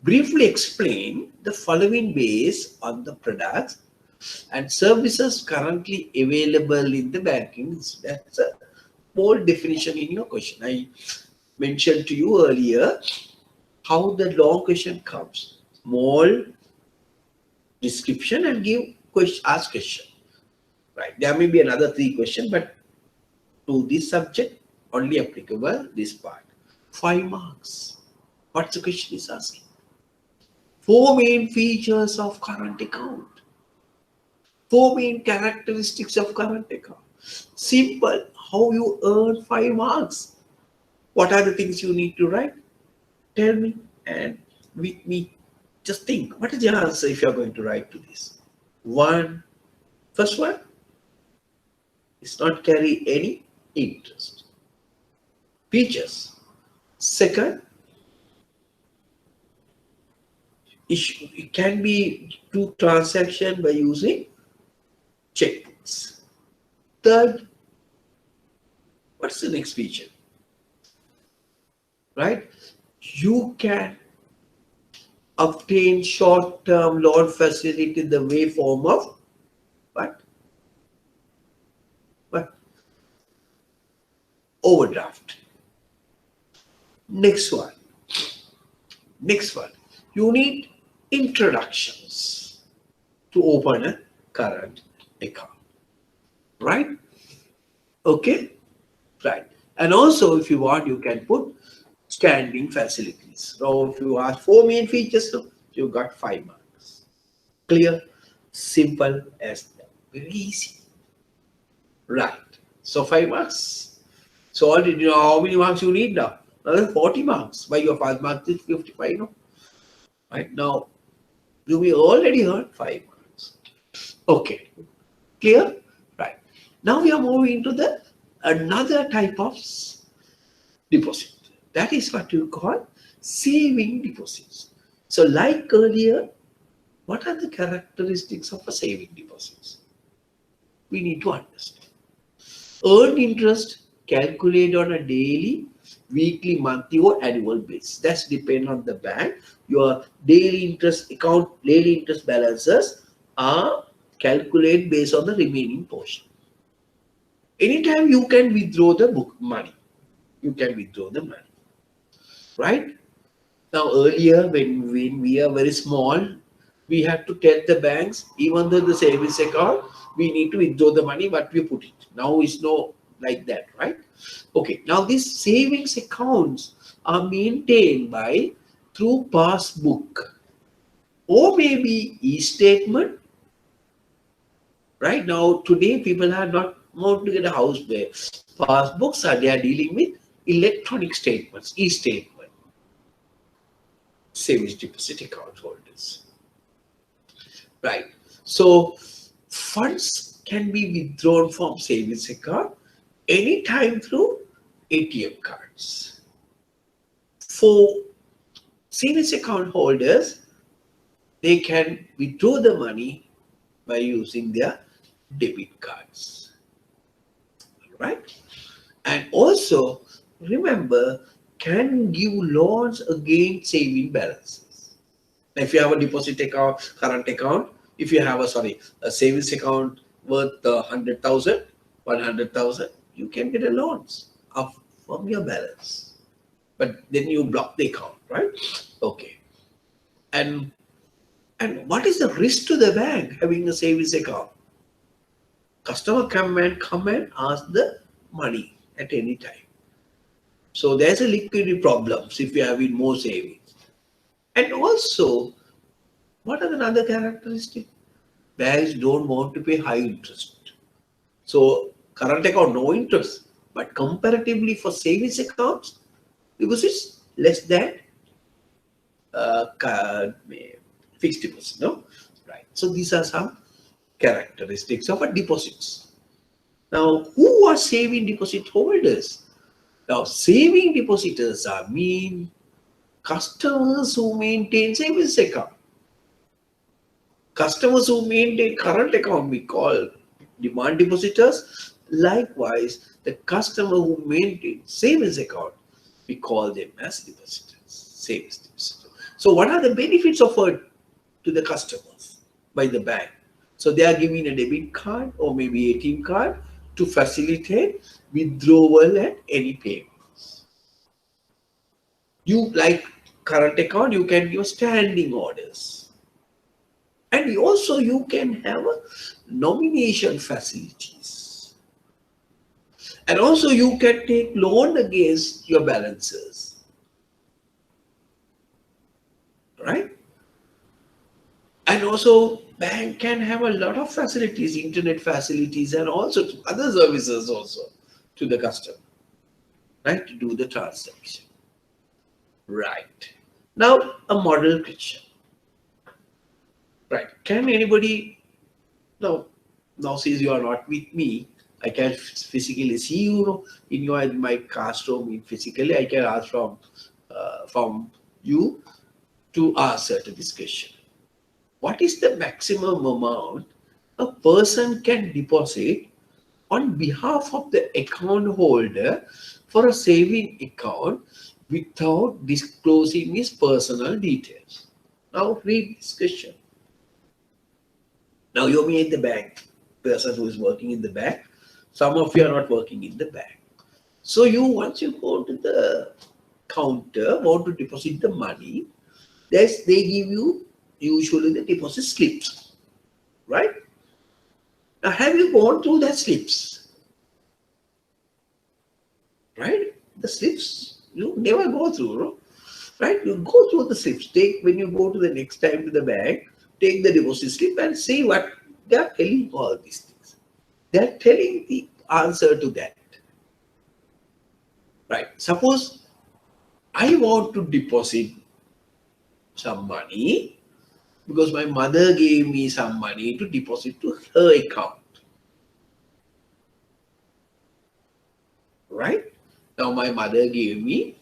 Briefly explain the following based on the products and services currently available in the banking. That's a more definition in your question. I mentioned to you earlier how the long question comes. Small description and give question, ask question. Right. There may be another 3 questions, but to this subject only applicable this part. 5 marks. What's the question is asking? 4 main features of current account. 4 main characteristics of current account. Simple. How you earn 5 marks. What are the things you need to write? Tell me and with me. Just think. What is the answer if you are going to write to this? First one is not carry any interest. Features. Second, it can be do transaction by using checkbooks. Third, what's the next feature? Right? You can obtain short-term loan facility in the way form of what? What? Overdraft. Next one. You need introductions to open a current account. Right? Okay? Right. And also, if you want, you can put standing facilities. So if you ask 4 main features, so you got 5 marks. Clear? Simple as that. Very easy. Right. So 5 marks. So already you know how many marks you need now? Another 40 marks. By your 5 marks is 55, no? Right now, we already heard 5 marks. Okay. Clear? Right. Now we are moving to another type of deposit. That is what you call saving deposits. So like earlier, what are the characteristics of a saving deposit? We need to understand. Earned interest calculated on a daily, weekly, monthly or annual basis. That's depend on the bank. Your daily interest account, daily interest balances are calculated based on the remaining portion. Anytime you can withdraw the money. You can withdraw the money. Right? Now earlier when we are very small, we have to tell the banks, even though the savings account, we need to withdraw the money, but we put it. Now it's no like that, right? Okay, now these savings accounts are maintained through passbook or maybe e-statement. Right now, today people are not want to get a house where passbooks are, they are dealing with electronic statements, e-statement. Savings deposit account holders. Right. So funds can be withdrawn from savings account anytime through ATM cards. For savings account holders, they can withdraw the money by using their debit cards. Right? And also, remember, can give loans against saving balances. If you have a deposit account, current account, if you have a savings account worth 100,000, 100,000, you can get a loans from your balance. But then you block the account, right? Okay. And what is the risk to the bank having a savings account? Customer come and ask the money at any time. So there's a liquidity problems if you have more savings. And also, what are the other characteristics? Banks don't want to pay high interest. So current account, no interest. But comparatively for savings accounts, because it's less than fixed deposit, no? Right. So these are some characteristics of a deposits. Now, who are saving deposit holders? Now, saving depositors are customers who maintain savings account. Customers who maintain current account we call demand depositors. Likewise, the customer who maintain savings account, we call them as depositors, savings depositors. So what are the benefits offered to the customers by the bank? So they are giving a debit card or maybe ATM card to facilitate withdrawal at any payments. You like current account, you can give standing orders. And also you can have a nomination facilities. And also you can take loan against your balances. And also bank can have a lot of facilities, internet facilities and also other services also to the customer, right, to do the transaction. Right. Now a model question. Right. Can anybody now since you are not with me, I can physically see you in your in my classroom physically. I can ask from you to answer to this question. What is the maximum amount a person can deposit on behalf of the account holder for a saving account without disclosing his personal details? Now read this question. Now you're me in the bank, person who is working in the bank. Some of you are not working in the bank. So once you go to the counter, want to deposit the money, they give you usually the deposit slips, right? Now have you gone through that slips? Right? The slips you never go through, no? Right? You go through the slips. When you go to the next time to the bank, take the deposit slip and see what they are telling all these things. They are telling the answer to that. Right. Suppose I want to deposit some money because my mother gave me some money to deposit to her account. Right? Now my mother gave me,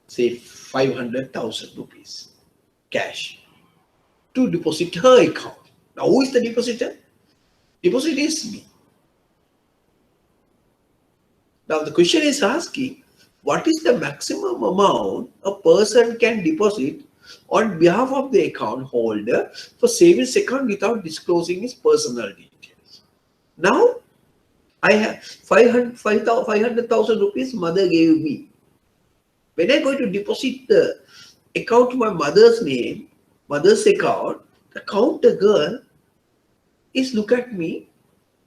say, 500,000 rupees cash to deposit her account. Now who is the depositor? Deposit is me. Now the question is asking, what is the maximum amount a person can deposit on behalf of the account holder for savings account without disclosing his personal details? Now I have 500,000 rupees mother gave me. When I go to deposit the account to my mother's name, mother's account, the counter girl is look at me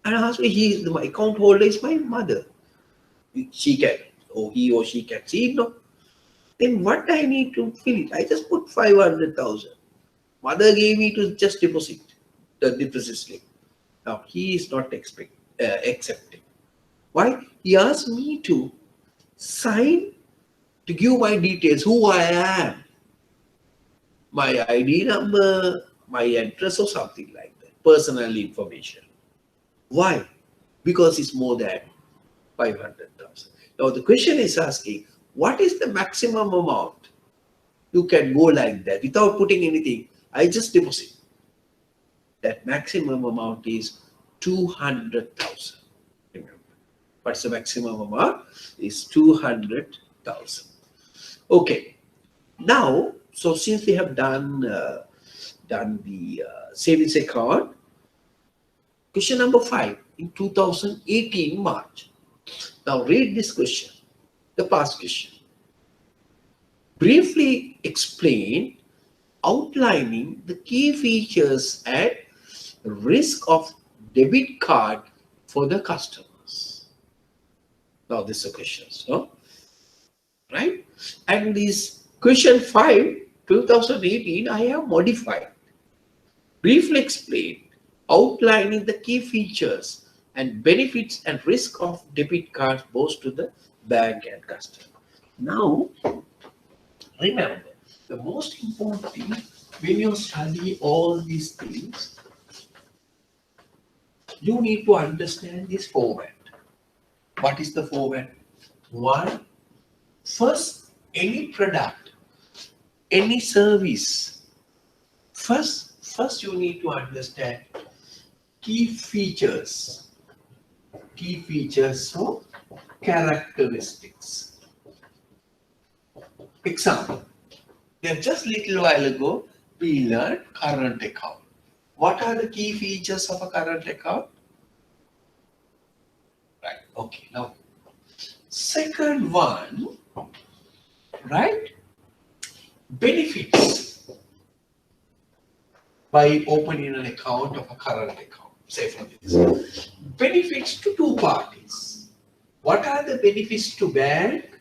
and ask me, my account holder is my mother. She can, or he or she can see it, no? Then what I need to fill it? I just put 500,000. Mother gave me to just deposit the deposit slip. Now he is not accepting. Why? He asked me to sign to give my details, who I am, my ID number, my address or something like that, personal information. Why? Because it's more than 500,000. Now the question is asking, what is the maximum amount you can go like that without putting anything? I just deposit. That maximum amount is 200,000. Remember, what's the maximum amount? Is 200,000. Okay. Now, so since we have done the savings account, question number 5 in 2018 March. Now read this question, the past question. Briefly explain outlining the key features and risk of debit card for the customers. Now this is a question, so right? And this question 5, 2018, I have modified. Briefly explain outlining the key features and benefits and risk of debit cards both to the bank and customer. Now, remember, the most important thing when you study all these things, you need to understand this format. What is the format? One, first, any product, any service, first you need to understand key features or characteristics. Example, just little while ago, we learned current account. What are the key features of a current account? Right, okay, now, second one, right, benefits by opening an account of a current account. Say for this, benefits to two parties. What are the benefits to bank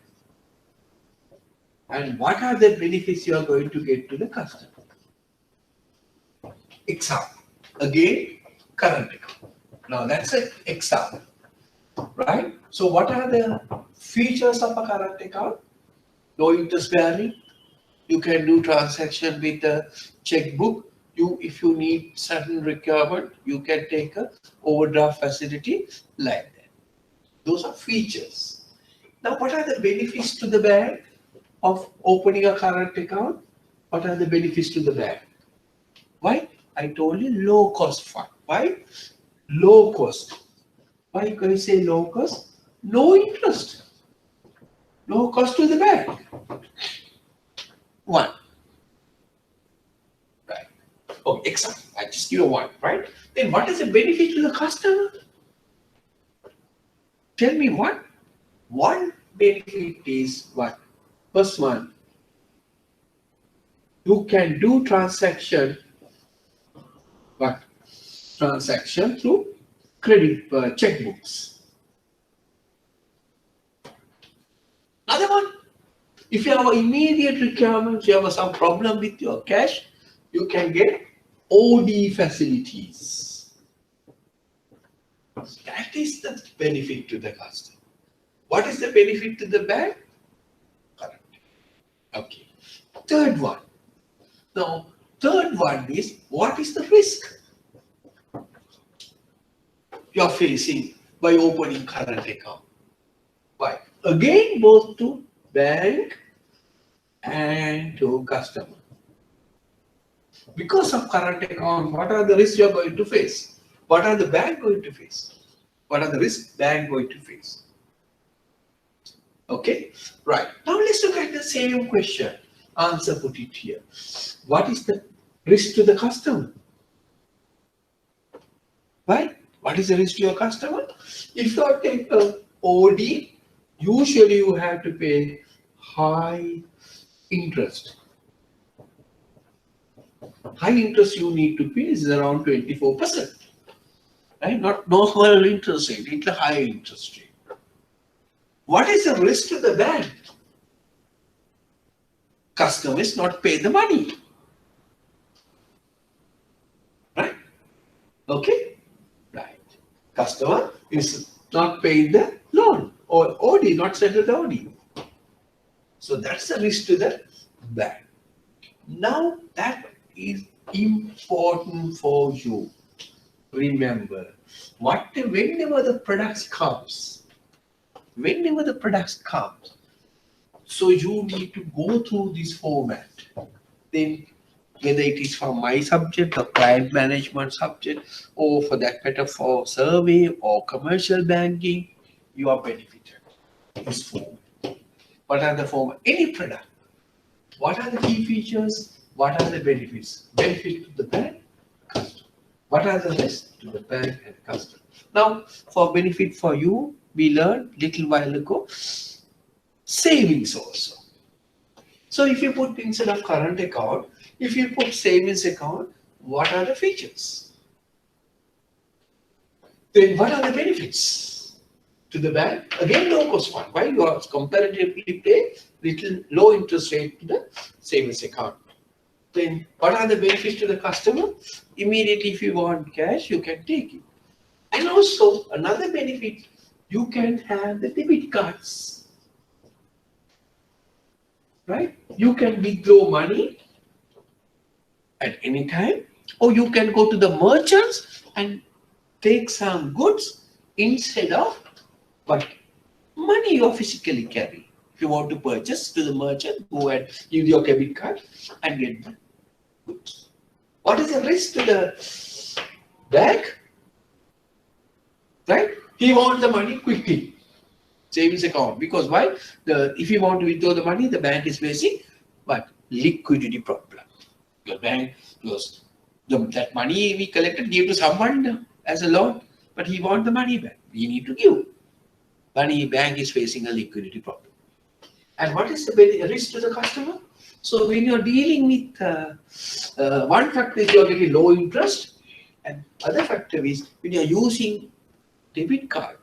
and what are the benefits you are going to get to the customer? Example. Again, current account. Now that's an example, right? So what are the features of a current account? No interest bearing. You can do transaction with a checkbook. If you need certain requirement, you can take a overdraft facility like that. Those are features. Now, what are the benefits to the bank of opening a current account? What are the benefits to the bank? Why? I told you low cost fund. Why? Low cost. Why can you say low cost? No interest. Low cost to the bank. One. Right. Oh, example. I just give you one, right? Then what is the benefit to the customer? Tell me what? One benefit is what? First one. You can do transaction. What? Transaction through credit checkbooks. Another one. If you have immediate requirements, you have some problem with your cash, you can get OD facilities. That is the benefit to the customer. What is the benefit to the bank? Correct. Okay. Third one. Now, third one is what is the risk you are facing by opening current account? Why? Again, both to bank and to customer. Because of current account, what are the risks you are going to face? What are the bank going to face? What are the risks bank going to face? Okay, right. Now let's look at the same question. Answer put it here. What is the risk to the customer? Right? What is the risk to your customer? If you take a OD, usually you have to pay high interest. High interest you need to pay is around 24%. Right? Not normal interest rate, it's a high interest rate. What is the risk to the bank? Customers not pay the money. Right? Okay? Right. Customer is not paying the loan or OD, not settled OD. So that's the risk to the bank. Now that is important for you. Remember, whenever the products comes, so you need to go through this format. Then whether it is for my subject or client management subject, or for that matter for survey or commercial banking, you are benefited. This format. What are the format? Any product. What are the key features? What are the benefits? Benefit to the bank, customer. What are the risks to the bank and customer? Now, for benefit for you, we learned little while ago, savings also. So if you put instead of current account, if you put savings account, what are the features? Then what are the benefits to the bank? Again, low cost fund. Why you are comparatively pay little low interest rate to the savings account. Then what are the benefits to the customer? Immediately, if you want cash, you can take it. And also another benefit, you can have the debit cards. Right? You can withdraw money at any time, or you can go to the merchants and take some goods instead of what money you physically carry. If you want to purchase to the merchant, go and use your debit card and get the goods. What is the risk to the bank? Right? He wants the money quickly. Savings account. Because why? If you want to withdraw the money, the bank is facing what? Liquidity problem. Your bank goes, that money we collected, give to someone as a loan, but he wants the money back. We need to give. Money bank is facing a liquidity problem. And what is the risk to the customer? So when you're dealing with one factor is you're getting low interest, and other factor is when you're using debit card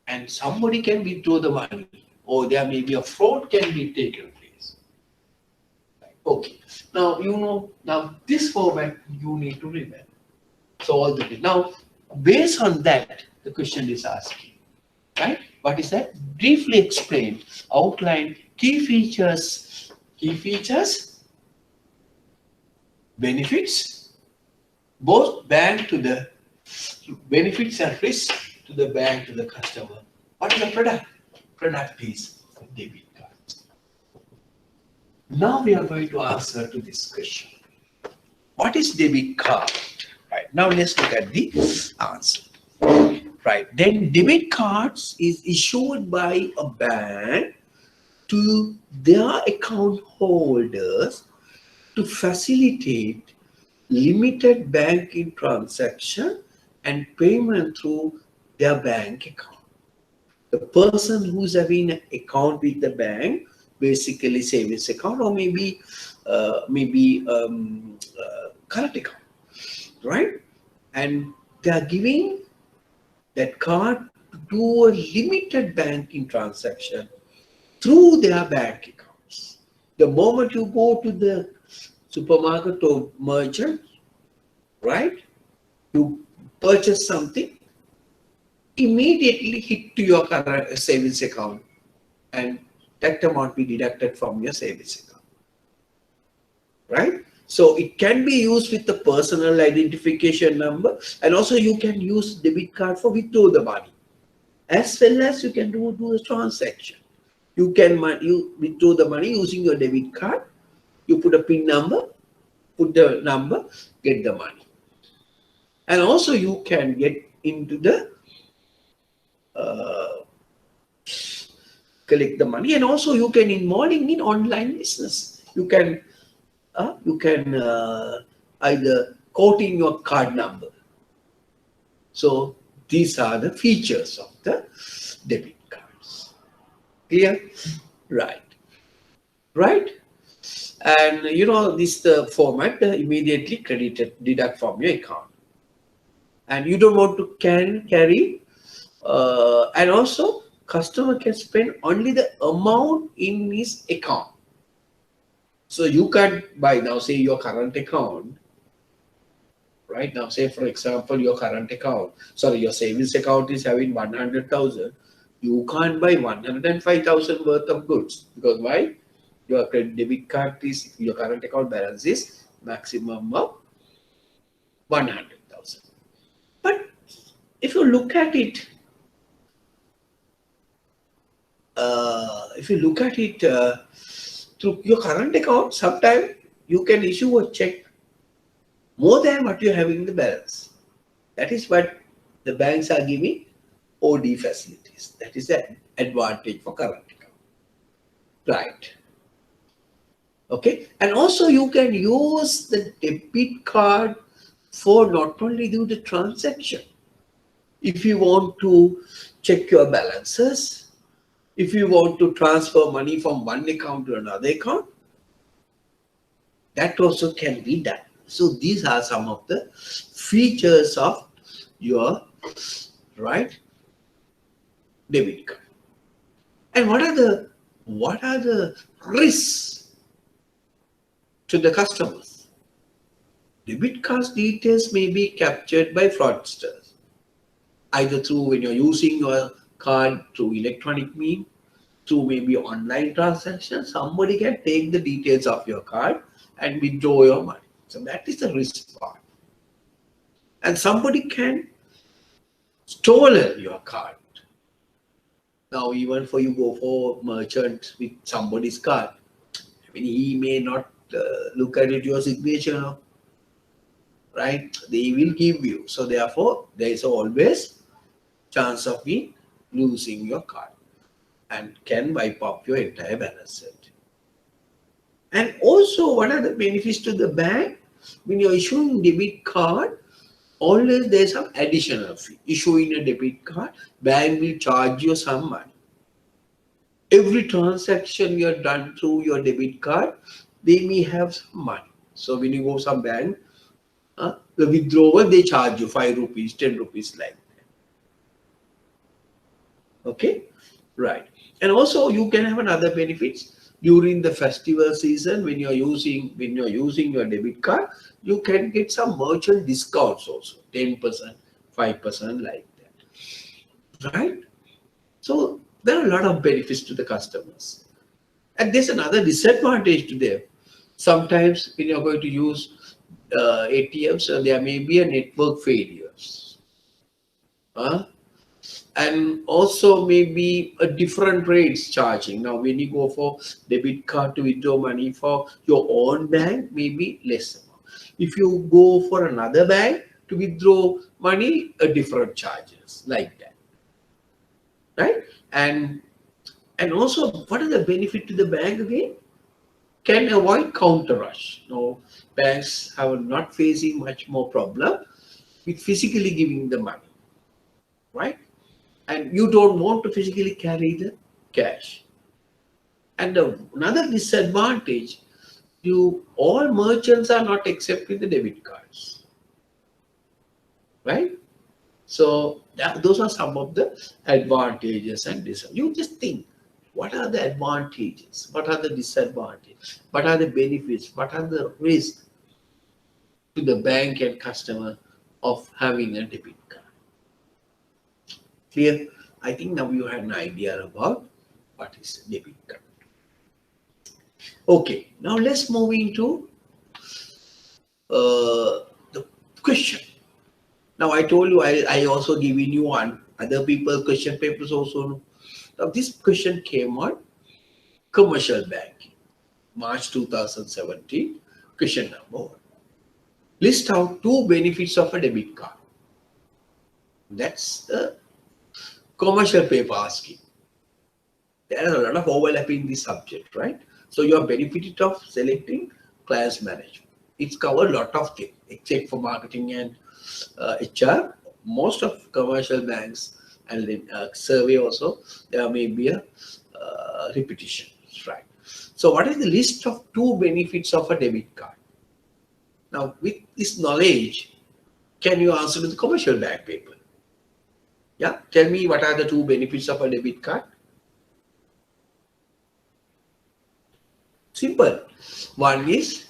and somebody can withdraw the money, or there may be a fraud can be taken place. Okay. Now you know. Now this format you need to remember. So all the now based on that the question is asking, right? What is that? Briefly explain, outline key features, benefits, both bank to the benefits and risk to the bank to the customer. What is the product? Product is debit card. Now we are going to answer to this question. What is debit card? Right. Now let's look at the answer. Right. Then debit cards is issued by a bank to their account holders to facilitate limited banking transaction and payment through their bank account. The person who's having an account with the bank, basically savings account or maybe current account, right? And they are giving that card to do a limited banking transaction through their bank accounts. The moment you go to the supermarket or merchant, right, you purchase something, immediately hit to your current savings account and that amount be deducted from your savings account, right? So it can be used with the personal identification number, and also you can use debit card for withdraw the money, as well as you can do a transaction. You can withdraw the money using your debit card. You put a PIN number, put the number, get the money. And also you can get into the collect the money, and also you can involve in online business. You can either quote in your card number. So these are the features of the debit cards. Clear? Right. Right. And you know this the format immediately deduct from your account, and you don't want to carry and also customer can spend only the amount in his account. So you can buy now, say your current account, right? Now say for example your current account, sorry, your savings account is having 100,000. You can't buy 105,000 worth of goods, because why? Your debit card is, your current account balance is maximum of 100,000. But if you look at it, through your current account, sometimes you can issue a check more than what you have in the balance. That is what the banks are giving OD facilities. That is the advantage for current account. Right. Okay. And also you can use the debit card for not only do the transaction. If you want to check your balances, if you want to transfer money from one account to another account, that also can be done. So these are some of the features of your debit card. And what are the risks to the customers? Debit card details may be captured by fraudsters, either through when you're using your card through electronic means, through maybe online transactions. Somebody can take the details of your card and withdraw your money. So that is the risk part. And somebody can steal your card. Now, even for you go for merchant with somebody's card, I mean, he may not look at it your signature, right? They will give you. So therefore, there is always chance of me losing your card and can wipe up your entire balance sheet. And also, what are the benefits to the bank? When you're issuing debit card, always there's some additional fee. Issuing a debit card, bank will charge you some money. Every transaction you're done through your debit card, they may have some money. So when you go some bank, the withdrawal, they charge you 5 rupees, 10 rupees like that. Okay, right. And also you can have another benefits. during the festival season, when you're using your debit card, you can get some merchant discounts also, 10%, 5% like that, right? So there are a lot of benefits to the customers. And there's another disadvantage to them. Sometimes when you're going to use ATMs, there may be a network failures. Huh? And also maybe a different rates charging. Now, when you go for debit card to withdraw money for your own bank, maybe less amount. If you go for another bank to withdraw money, a different charges like that, right? And also, what is the benefit to the bank again? Can avoid counter rush. No, banks are not facing much more problem with physically giving the money, right? And you don't want to physically carry the cash. And another disadvantage, all merchants are not accepting the debit cards, right? So those are some of the advantages and disadvantages. You just think, what are the advantages? What are the disadvantages? What are the benefits? What are the risks to the bank and customer of having a debit card? Clear? I think now you have an idea about what is a debit card. Okay, now let's move into the question. Now I told you I also given you one other people question papers also. Now this question came on commercial banking, March 2017. Question number 1. List out 2 benefits of a debit card. That's the commercial paper asking. There is a lot of overlap in this subject, right? So you are benefited of selecting clients management. It's covered a lot of things, except for marketing and HR. Most of commercial banks and survey also, there may be a repetition, right? So what is the list of 2 benefits of a debit card? Now, with this knowledge, can you answer to the commercial bank paper? Yeah, tell me what are the 2 benefits of a debit card? Simple. One is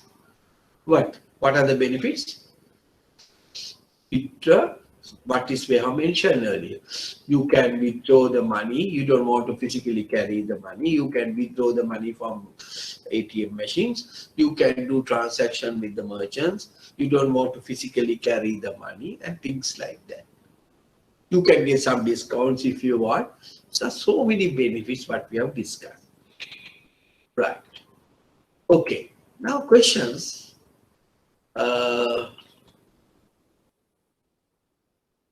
what? What are the benefits? Withdraw. What is we have mentioned earlier? You can withdraw the money. You don't want to physically carry the money. You can withdraw the money from ATM machines. You can do transaction with the merchants. You don't want to physically carry the money and things like that. You can get some discounts if you want. So many benefits what we have discussed. Right. Okay. Now questions.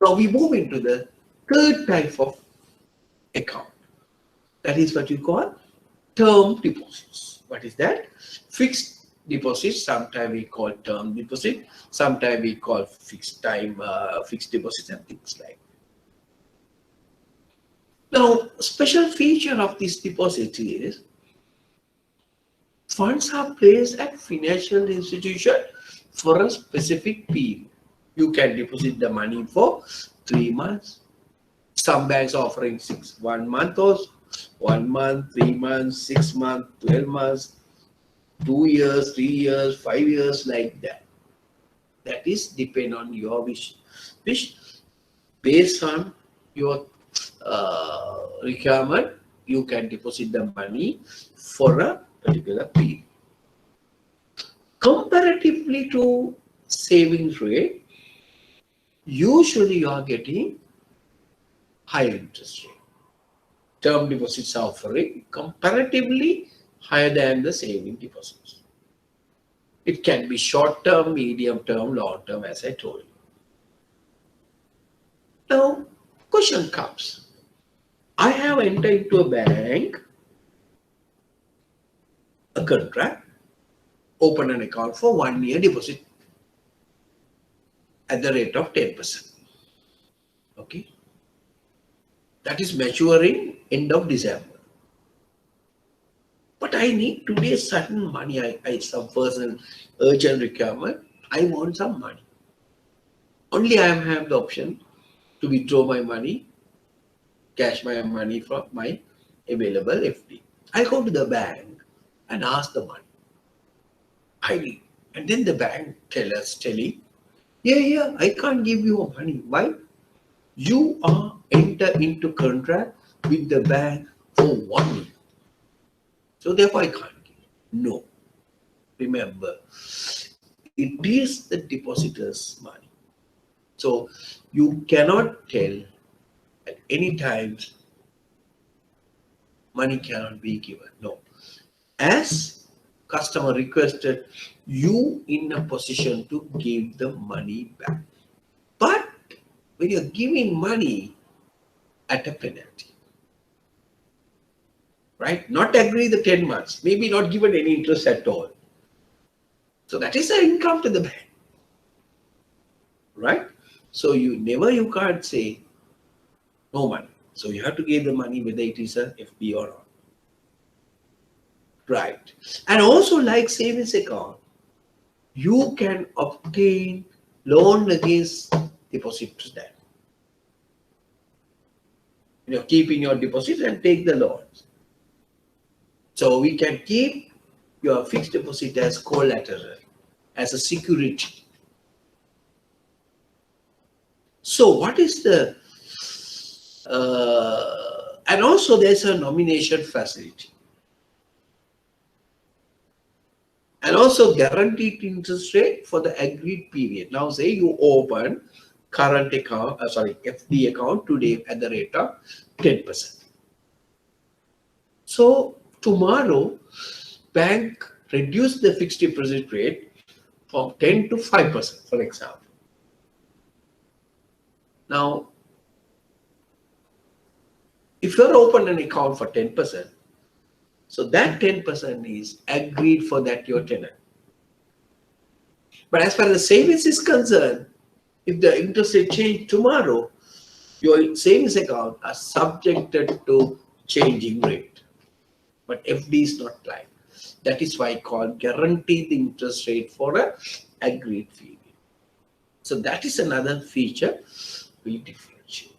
Now we move into the third type of account. That is what you call term deposits. What is that? Fixed deposits. Sometimes we call term deposit. Sometimes we call fixed time, fixed deposits and things like that. Now, special feature of this deposit is funds are placed at financial institution for a specific period. You can deposit the money for 3 months. Some banks are offering 1 month or 1 month, 3 months, 6 months, 12 months, 2 years, 3 years, 5 years, like that. That is depend on your wish. Based on your requirement, you can deposit the money for a particular period. Comparatively to savings rate, usually you are getting higher interest rate. Term deposits are offering comparatively higher than the saving deposits. It can be short term, medium term, long term, as I told you. Now, question comes. I have entered into a bank, a contract, open an account for 1 year deposit at the rate of 10%. Okay. That is maturing end of December. But I need today certain money. I some personal urgent requirement. I want some money. Only I have the option to withdraw my money, cash my money from my available FD. I go to the bank. and ask the money. And then the bank telling, yeah, I can't give you money. Why? You are enter into contract with the bank for 1 year. So therefore I can't give. No. Remember, it is the depositor's money. So you cannot tell at any time money cannot be given. No. As customer requested, you in a position to give the money back. But when you're giving money at a penalty, right? Not agree the 10 months, maybe not given any interest at all. So that is an income to the bank, right? So you can't say no money. So you have to give the money whether it is a FD or not. Right. And also like savings account, you can obtain loan against deposit to that. Keep in your deposit and take the loans. So we can keep your fixed deposit as collateral, as a security. So what is the, and also there's a nomination facility. And also guaranteed interest rate for the agreed period. Now say you open current account, FD account today at the rate of 10%. So tomorrow, bank reduce the fixed deposit rate from 10 to 5%, for example. Now, if you open an account for 10%, so that 10% is agreed for that your tenant. But as far as the savings is concerned, if the interest rate change tomorrow, your savings account are subjected to changing rate. But FD is not like. That is why I call guaranteed interest rate for a agreed period. So that is another feature we differentiate.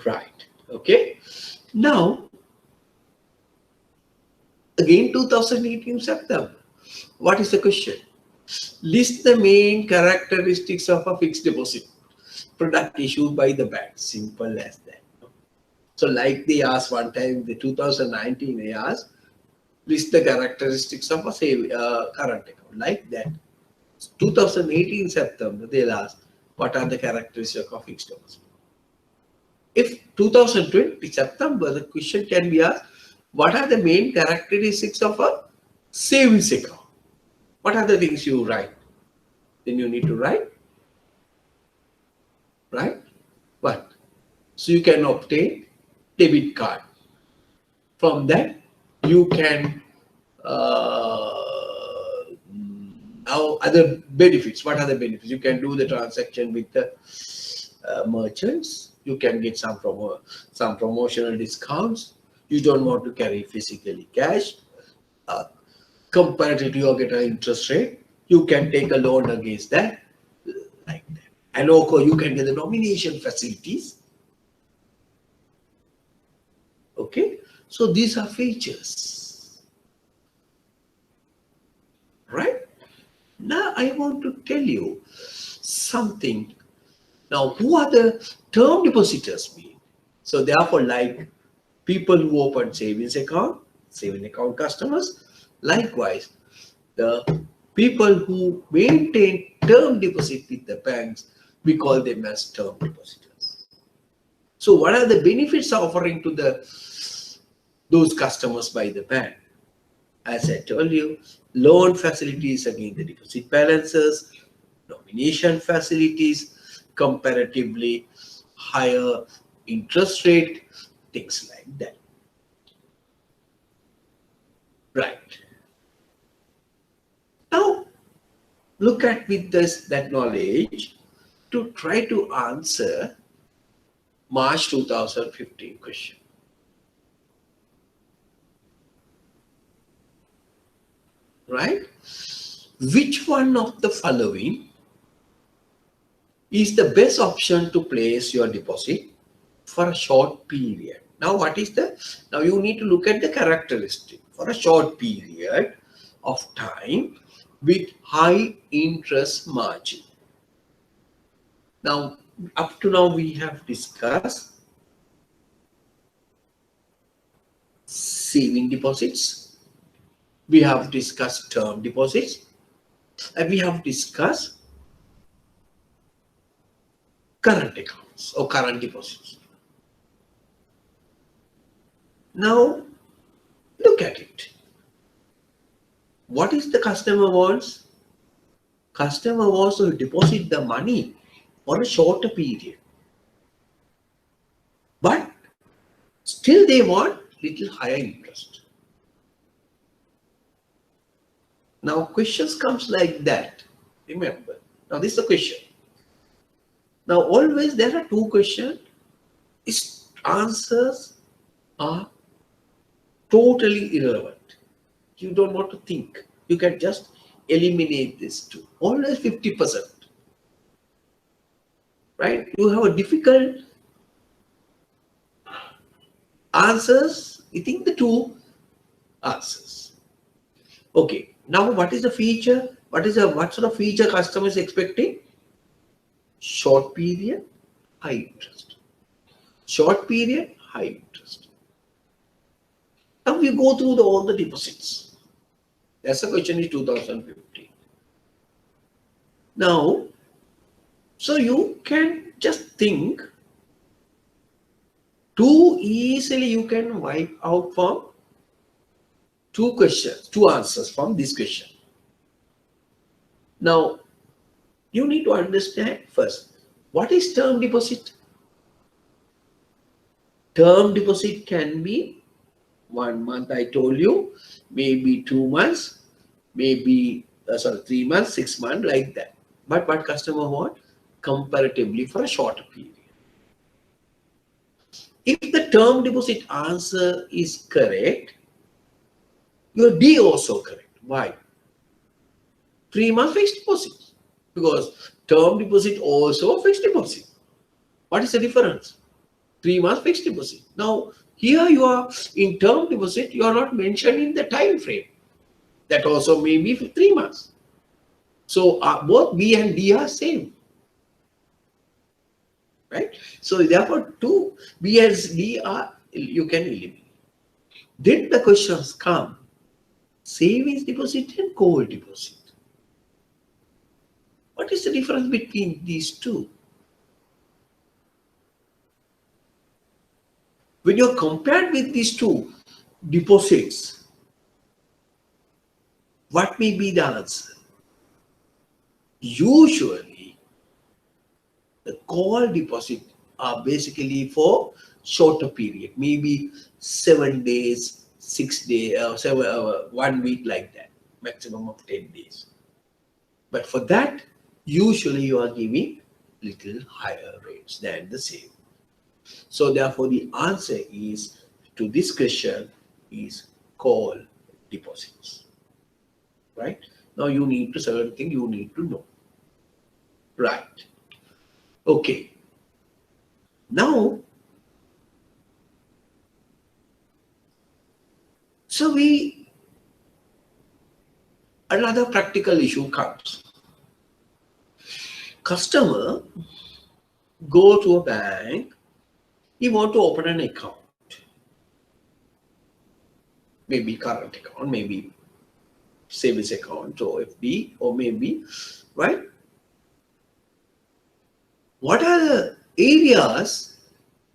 Right. Okay. Now, again 2018 September. What is the question? List the main characteristics of a fixed deposit product issued by the bank. Simple as that. So like they asked one time, the 2019 they asked, list the characteristics of a current account. Like that. 2018 September, they'll ask, what are the characteristics of fixed deposit? If 2020 September, the question can be asked, what are the main characteristics of a savings account? What are the things you write? Then you need to write, right? What? So you can obtain debit card. From that, you can now other benefits. What are the benefits? You can do the transaction with the merchants. You can get some promotional discounts. You don't want to carry physically cash. Comparatively, you get an interest rate. You can take a loan against that, like that. And also, you can get the nomination facilities. Okay, so these are features, right? Now I want to tell you something. Now, who are the term depositors mean? So therefore, like people who open savings account customers, likewise, the people who maintain term deposit with the banks, we call them as term depositors. So what are the benefits offering to those customers by the bank? As I told you, loan facilities against the deposit balances, nomination facilities, comparatively higher interest rate, things like that. Right. Now, look at with that knowledge to try to answer March 2015 question. Right? Which one of the following is the best option to place your deposit for a short period? Now what is the, now you need to look at the characteristic for a short period of time with high interest margin. Now, up to now we have discussed saving deposits, we have discussed term deposits, and we have discussed current accounts or current deposits. Now, look at it. What is the customer wants? Customer wants to deposit the money for a shorter period. But still they want little higher interest. Now questions comes like that. Remember. Now this is the question. Now always there are two questions. Its answers are totally irrelevant. You don't want to think. You can just eliminate this too. Always 50%. Right? You have a difficult answers. You think the two answers. Okay. Now what is the feature? What sort of feature customer is expecting? Short period, high interest. Short period, high interest. Now we go through all the deposits. That's the question in 2015. Now, so you can just think too easily you can wipe out from two questions, two answers from this question. Now, you need to understand first, what is term deposit? Term deposit can be 1 month, I told you, maybe 2 months, maybe 3 months, 6 months, like that. But what customer want? Comparatively for a shorter period. If the term deposit answer is correct, your D also correct. Why? 3 months fixed deposit. Because term deposit also fixed deposit. What is the difference? 3 months fixed deposit. Now, here you are in term deposit, you are not mentioning the time frame. That also may be for 3 months. So both B and D are same. Right? So therefore, two B and D are, you can eliminate. Then the questions come, savings deposit and core deposit. What is the difference between these two? When you're compared with these two deposits, what may be the answer? Usually, the call deposit are basically for shorter period, maybe 7 days, 6 days, 1 week, like that, maximum of 10 days. But for that, usually you are giving little higher rates than the same. So therefore, the answer is to this question is call deposits. Right? Now you need to, certain thing you need to know. Right. Okay. Now, so another practical issue comes. Customer go to a bank, he want to open an account. Maybe current account, maybe savings account or FD, or maybe, right? What are the areas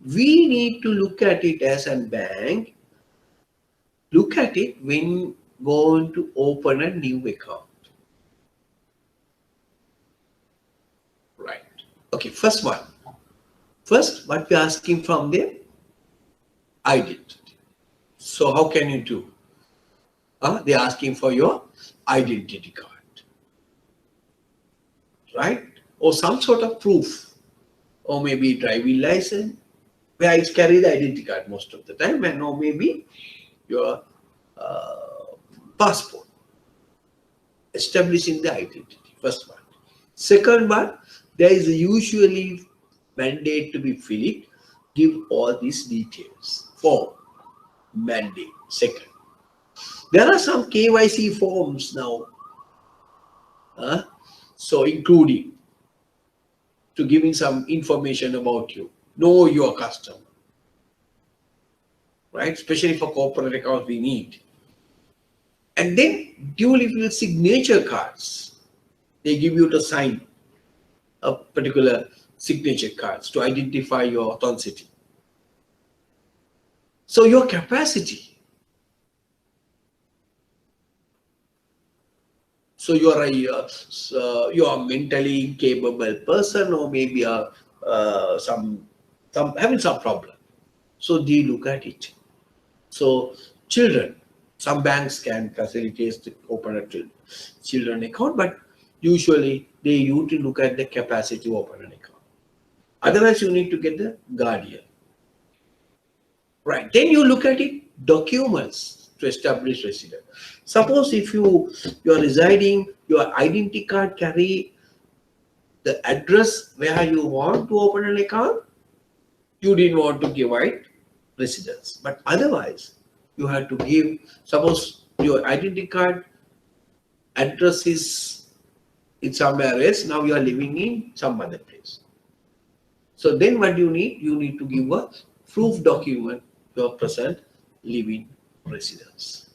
we need to look at it as a bank? Look at it when going to open a new account. Right. Okay, first one. First, what we're asking from them? Identity. So how can you do? They're asking for your identity card. Right? Or some sort of proof. Or maybe driving license, where I carry the identity card most of the time, and or maybe your passport. Establishing the identity, first one. Second one, there is usually mandate to be filled, give all these details. form mandate. Second, there are some KYC forms now, so including to giving some information about you, know your customer, right? Especially for corporate accounts, we need. And then duly filled signature cards. They give you to sign a particular signature cards to identify your authenticity. So your capacity. So you are you are mentally incapable person, or maybe some having some problem. So they look at it. So children, some banks can facilitate to open a children account, but usually they used to look at the capacity to open an account. Otherwise, you need to get the guardian. Right. Then you look at it, documents to establish residence. Suppose if you are residing, your identity card carry the address where you want to open an account, you didn't want to give it residence. But otherwise, you have to give, suppose your identity card address is in somewhere else, now you are living in some other place. So then what you need? You need to give a proof document your present living residence.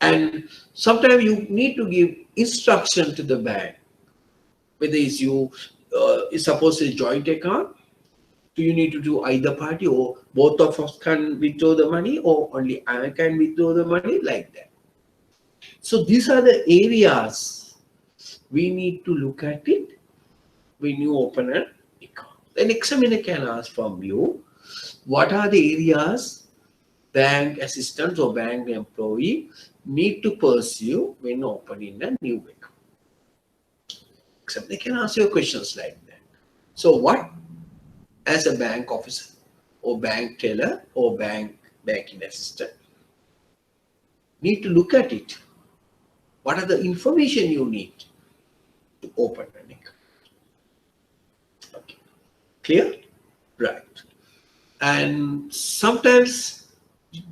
And sometimes you need to give instruction to the bank, whether it's you, suppose a joint account, do you need to do either party, or both of us can withdraw the money, or only I can withdraw the money, like that. So these are the areas we need to look at it when you open an account. An examiner can ask from you, what are the areas bank assistant or bank employee need to pursue when opening a new account? Except they can ask you questions like that. So what, as a bank officer or bank teller or banking assistant, need to look at it? What are the information you need to open an account? Okay, clear? Right. And sometimes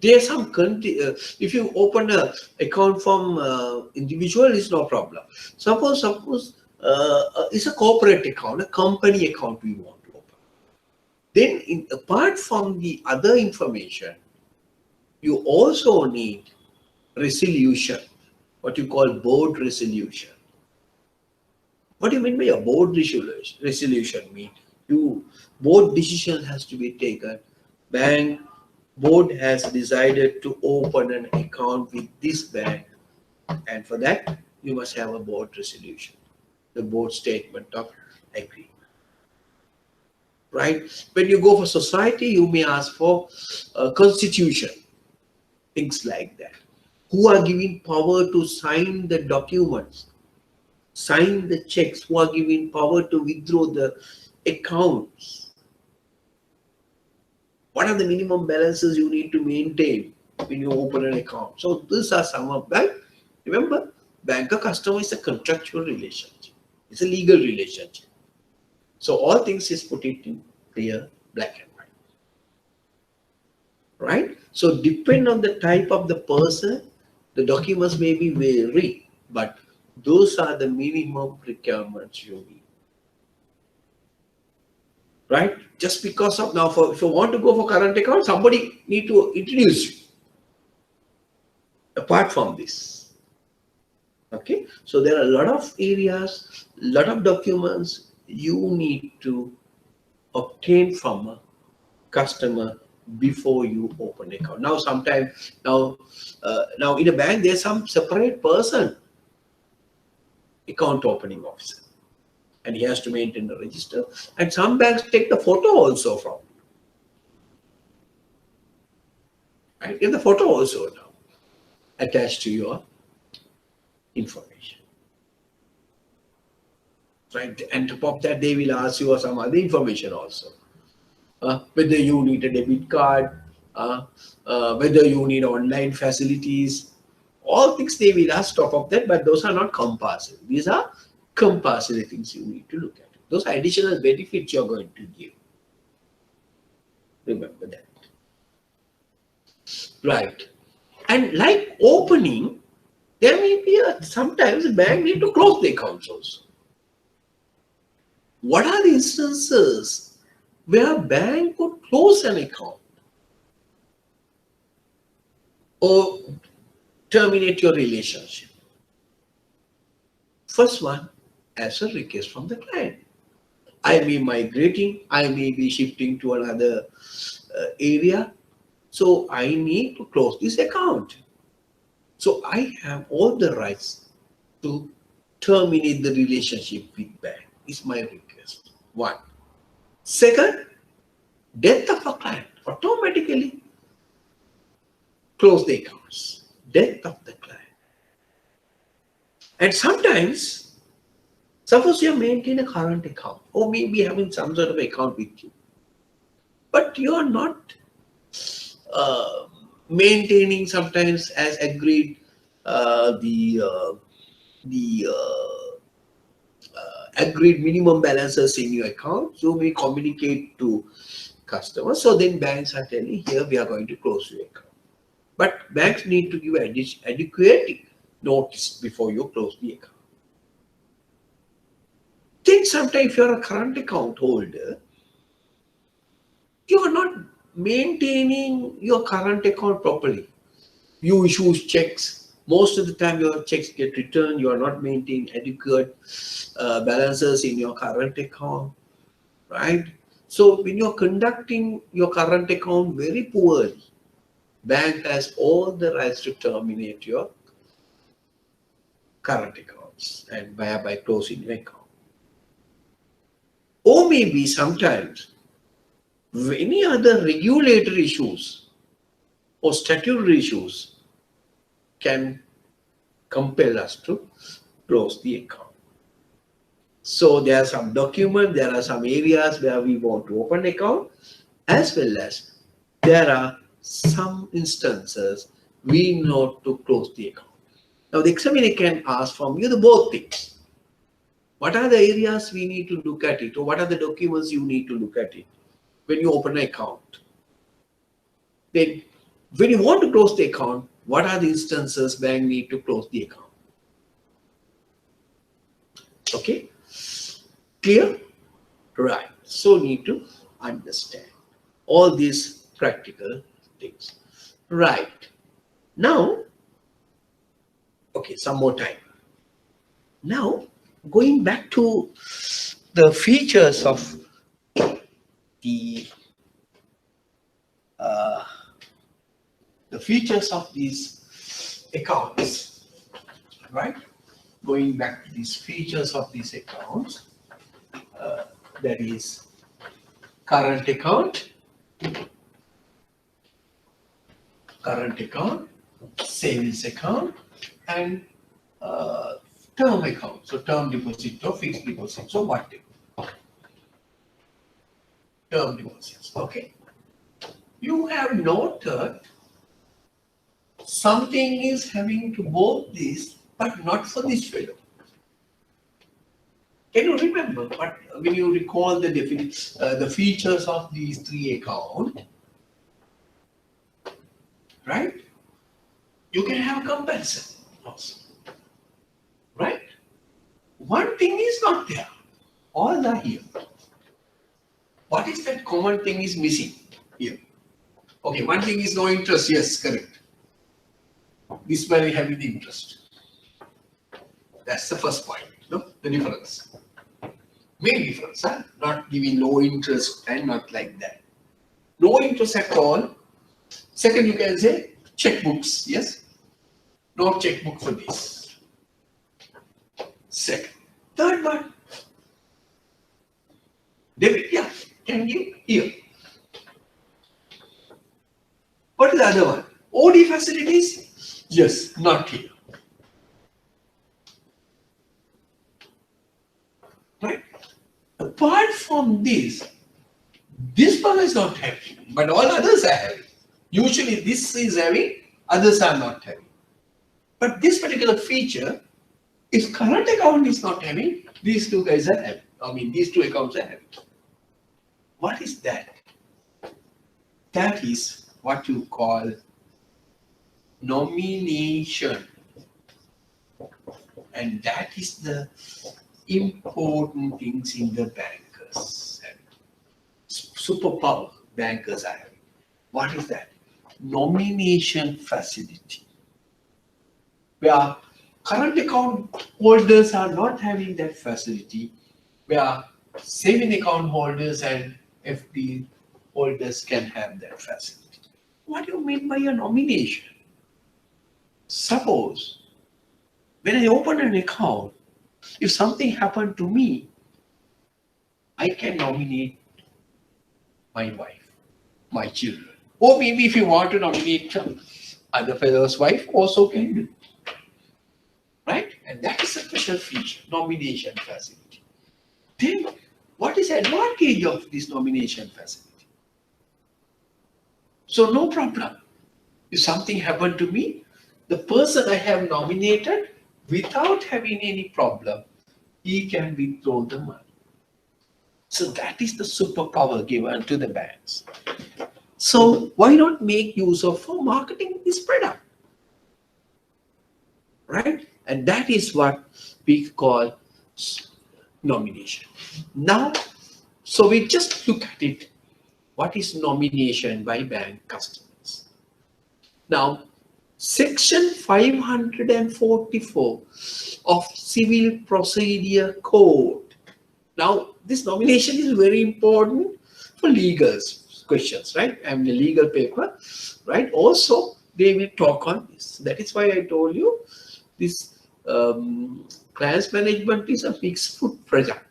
there's some if you open a account from individual, it's no problem. Suppose it's a corporate account, a company account we want to open. Then apart from the other information, you also need resolution, what you call board resolution. What do you mean by a board resolution? Mean board decision has to be taken. Bank board has decided to open an account with this bank, and for that you must have a board resolution, the board statement of agreement. Right? When you go for society, you may ask for a constitution, things like that. Who are given power to sign the documents, sign the checks, who are given power to withdraw the accounts? What are the minimum balances you need to maintain when you open an account? So these are some of that. Remember, banker-customer is a contractual relationship. It's a legal relationship. So all things is put it in clear, black and white. Right? So depend on the type of the person, the documents may be vary, but those are the minimum requirements you need. Right? Just because of now, if you want to go for current account, somebody need to introduce you. Apart from this, okay. So there are a lot of areas, lot of documents you need to obtain from a customer before you open account. Now, sometimes now in a bank there's some separate person, account opening officer, and he has to maintain the register. And some banks take the photo also from you. Right? Get the photo also now attached to your information. Right? And top of that, they will ask you some other information also. Whether you need a debit card, whether you need online facilities, all things they will ask top of that, but those are not compulsory. These are compulsory things you need to look at. Those are additional benefits you're going to give. Remember that. Right. And like opening, there may be sometimes the bank need to close the accounts also. What are the instances where a bank could close an account or terminate your relationship? First one, as a request from the client. I may be migrating, I may be shifting to another area, so I need to close this account. So I have all the rights to terminate the relationship with bank. Is my request. One. Second, death of a client automatically close the accounts. Death of the client. And sometimes, suppose you maintain a current account or maybe having some sort of account with you, but you are not uh, maintaining sometimes as agreed the agreed minimum balances in your account. So we communicate to customers. So then banks are telling, here we are going to close your account. But banks need to give adequate notice before you close the account. Then sometimes if you're a current account holder, you are not maintaining your current account properly. You issue checks. Most of the time your checks get returned. You are not maintaining adequate balances in your current account, right? So when you're conducting your current account very poorly, bank has all the rights to terminate your current accounts and by closing your account. Or maybe sometimes any other regulatory issues or statutory issues can compel us to close the account. So there are some documents, there are some areas where we want to open account, as well as there are some instances we need to close the account. Now the examiner can ask from you the both things. What are the areas we need to look at it, or what are the documents you need to look at it when you open an account? Then when you want to close the account, what are the instances bank need to close the account? Okay, clear? Right. So need to understand all these practical things. Right. Now, okay, some more time. Now, going back to the features of the these accounts, right? Going back to these features of these accounts, that is current account, savings account, and term account. So term deposit or fixed deposit. So what? Term deposits. Okay. You have noted something is having to both these, but not for this fellow. Can you remember? But when you recall the features of these three accounts, right? You can have a comparison also, right? One thing is not there. All are here. What is that common thing is missing here? Okay, one thing is no interest. Yes, correct. This one is having the interest. That's the first point. No, the difference. Main difference, huh? Not giving no interest and not like that. No interest at all. Second, you can say checkbooks. Yes, no checkbook for this. Second, third one, debit. Yeah, can give here. What is the other one? OD facilities? Yes, not here. Right? Apart from this one is not having, but all others are having. Usually this is having, others are not having. But this particular feature, if current account is not having, these two guys are having. I mean, these two accounts are having. What is that? That is what you call nomination. And that is the important things in the bankers. Superpower bankers are having. What is that? Nomination facility. Where current account holders are not having that facility, where saving account holders and FD holders can have that facility. What do you mean by a nomination? Suppose when I open an account, if something happened to me, I can nominate my wife, my children. Or maybe if you want to nominate other fellow's wife, also can do. Right? And that is a special feature, nomination facility. Then, what is the advantage of this nomination facility? So, no problem. If something happened to me, the person I have nominated, without having any problem, he can withdraw the money. So that is the superpower given to the banks. So why not make use of for marketing this product? Right? And that is what we call nomination. Now, so we just look at it. What is nomination by bank customers? Now, Section 544 of Civil Procedure Code. Now, this nomination is very important for legal questions, right? And the legal paper, right? Also, they will talk on this. That is why I told you this clients management is a mixed food project.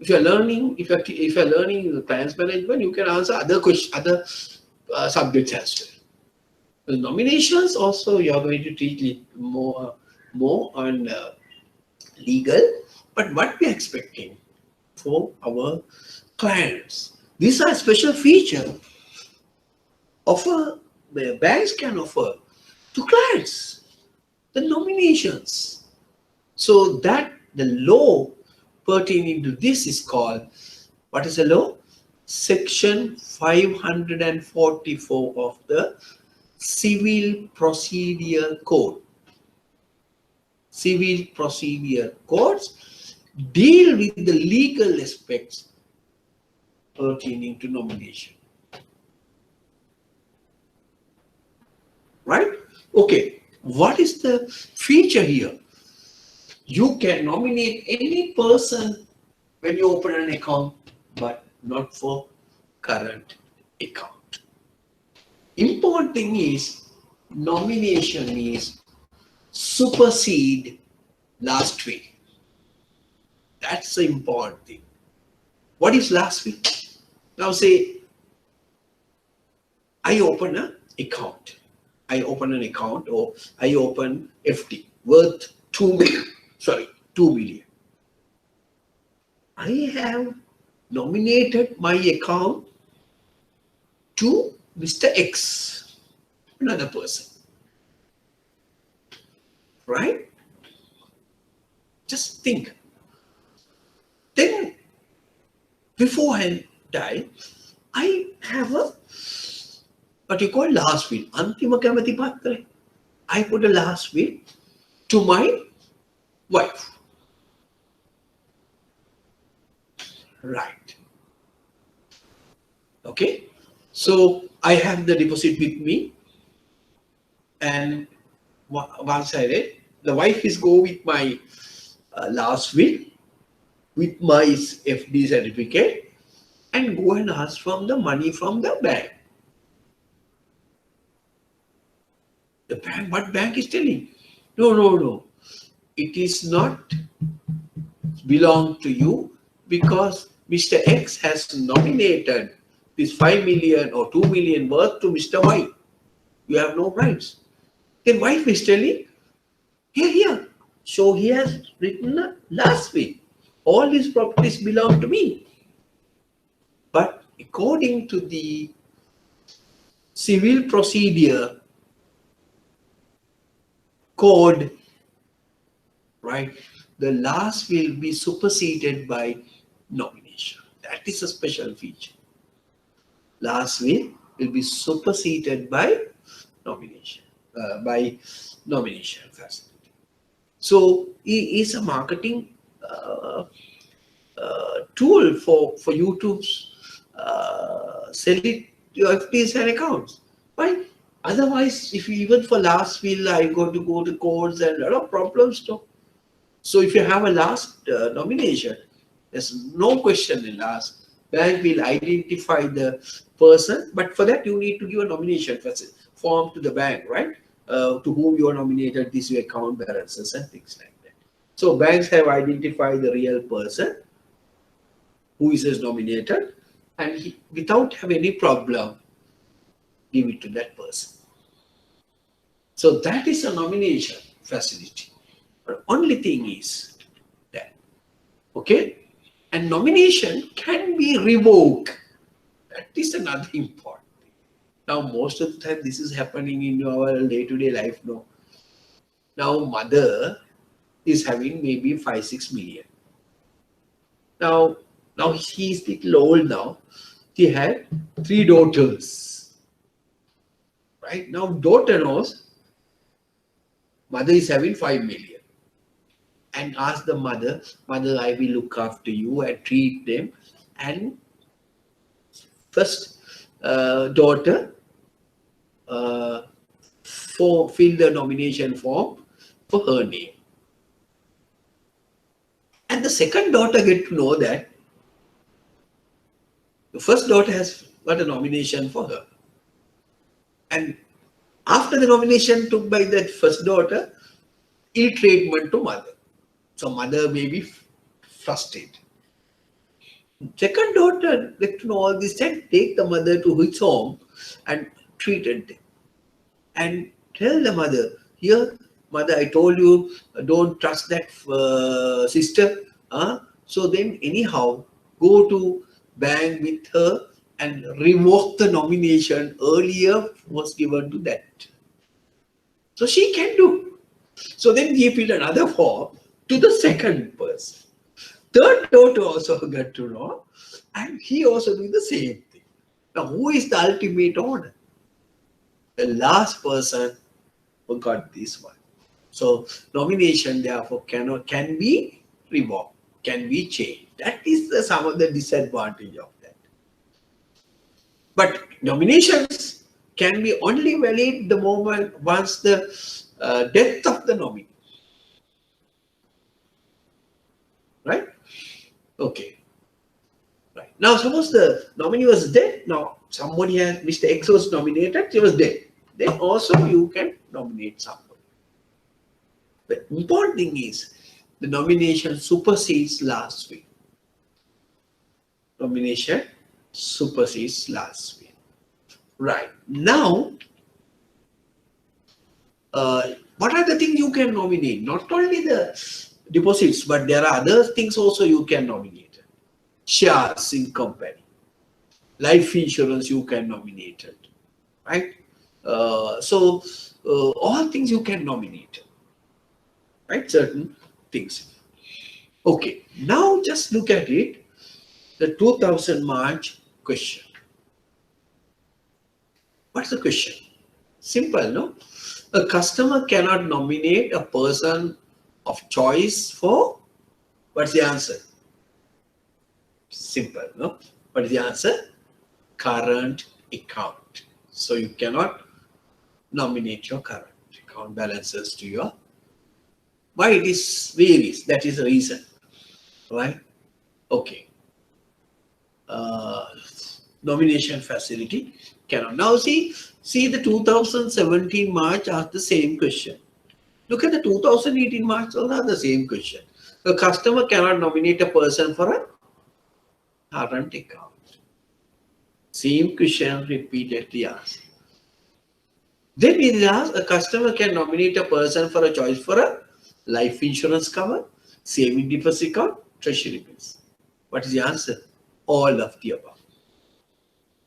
If you're learning, if you're learning the clients management, you can answer other questions, other subjects as well. The nominations also you are going to teach it more on legal, but what we are expecting for our clients. These are special feature offer the banks can offer to clients, the nominations. So that the law pertaining to this is called, what is the law? Section 544 of the Civil Procedure Code. Civil Procedure Codes deal with the legal aspects pertaining to nomination. Right? Okay. What is the feature here? You can nominate any person when you open an account, but not for current account. Important thing is nomination is supersede last will. That's the important thing. What is last will? Now say I open an account. I open an account or I open FD worth 2 million. Sorry, 2 million. I have nominated my account to Mr. X, another person. Right? Just think. Then, before I die, I have a what you call last will. Antima kamati patra. I put a last will to my wife. Right. Okay. So I have the deposit with me, and once I read, the wife is go with my last will, with my FD certificate, and go and ask from the money from the bank. The bank, what bank is telling? No. It is not belong to you because Mr. X has nominated this 5 million or 2 million worth to Mr. Y. You have no rights. Then wife is telling, here. So he has written a last will. All these properties belong to me. But according to the civil procedure code, right, the last will be superseded by nomination. That is a special feature. Last will be superseded by nomination, nomination facility. So it is a marketing tool for you to sell it your FDs and accounts. Why? Otherwise, if you even for last will, I'm going to go to courts and a lot of problems too. So if you have a last nomination, there's no question in last. Bank will identify the person, but for that you need to give a nomination form to the bank, right? To whom you are nominated, these your account balances and things like that. So banks have identified the real person who is nominated, and without have any problem, give it to that person. So that is a nomination facility. But only thing is that, okay, and nomination can be revoked. That is another important thing. Now, most of the time, this is happening in our day-to-day life. No. Now, mother is having maybe 5-6 million. Now he is little old now. He had 3 daughters. Right now, daughter knows mother is having 5 million, and ask the mother, I will look after you and treat them. And first daughter fill the nomination form for her name. And the second daughter get to know that the first daughter has got a nomination for her. And after the nomination took by that first daughter, ill treatment to mother. So mother may be frustrated. Second daughter get to know all this and take the mother to his home and treated them. And tell the mother, here, mother, I told you, don't trust that sister. So then anyhow, go to bank with her and revoke the nomination earlier was given to that. So she can do. So then he filled another form to the second person. Third daughter also got to know, and he also do the same thing. Now, who is the ultimate owner? The last person who got this one. So nomination therefore can be revoked, can be changed. That is some of the disadvantage of that. But nominations can be only valid the moment once the death of the nominee. Right? Okay. Right. Now suppose the nominee was dead. Now somebody has, Mr. X was nominated, he was dead. Then also you can nominate somebody. The important thing is the nomination supersedes last will. Nomination supersedes last will. Right. Now, what are the things you can nominate? Not only the deposits, but there are other things also you can nominate. Shares in company. Life insurance you can nominate it. Right? So all things you can nominate. Right? Certain things. Okay. Now just look at it. The 2000 March question. What's the question? Simple, no? A customer cannot nominate a person of choice for, what's the answer? Simple, no? What is the answer? Current account. So you cannot nominate your current account balances to your, why it is varies, that is the reason, right? Okay. Nomination facility cannot. Now see the 2017 March asked the same question. Look at the 2018 March, also the same question. A customer cannot nominate a person for a current account. Same question repeatedly asked. Then it asks, a customer can nominate a person for a choice for a life insurance cover, saving deposit account, treasury bills. What is the answer? All of the above.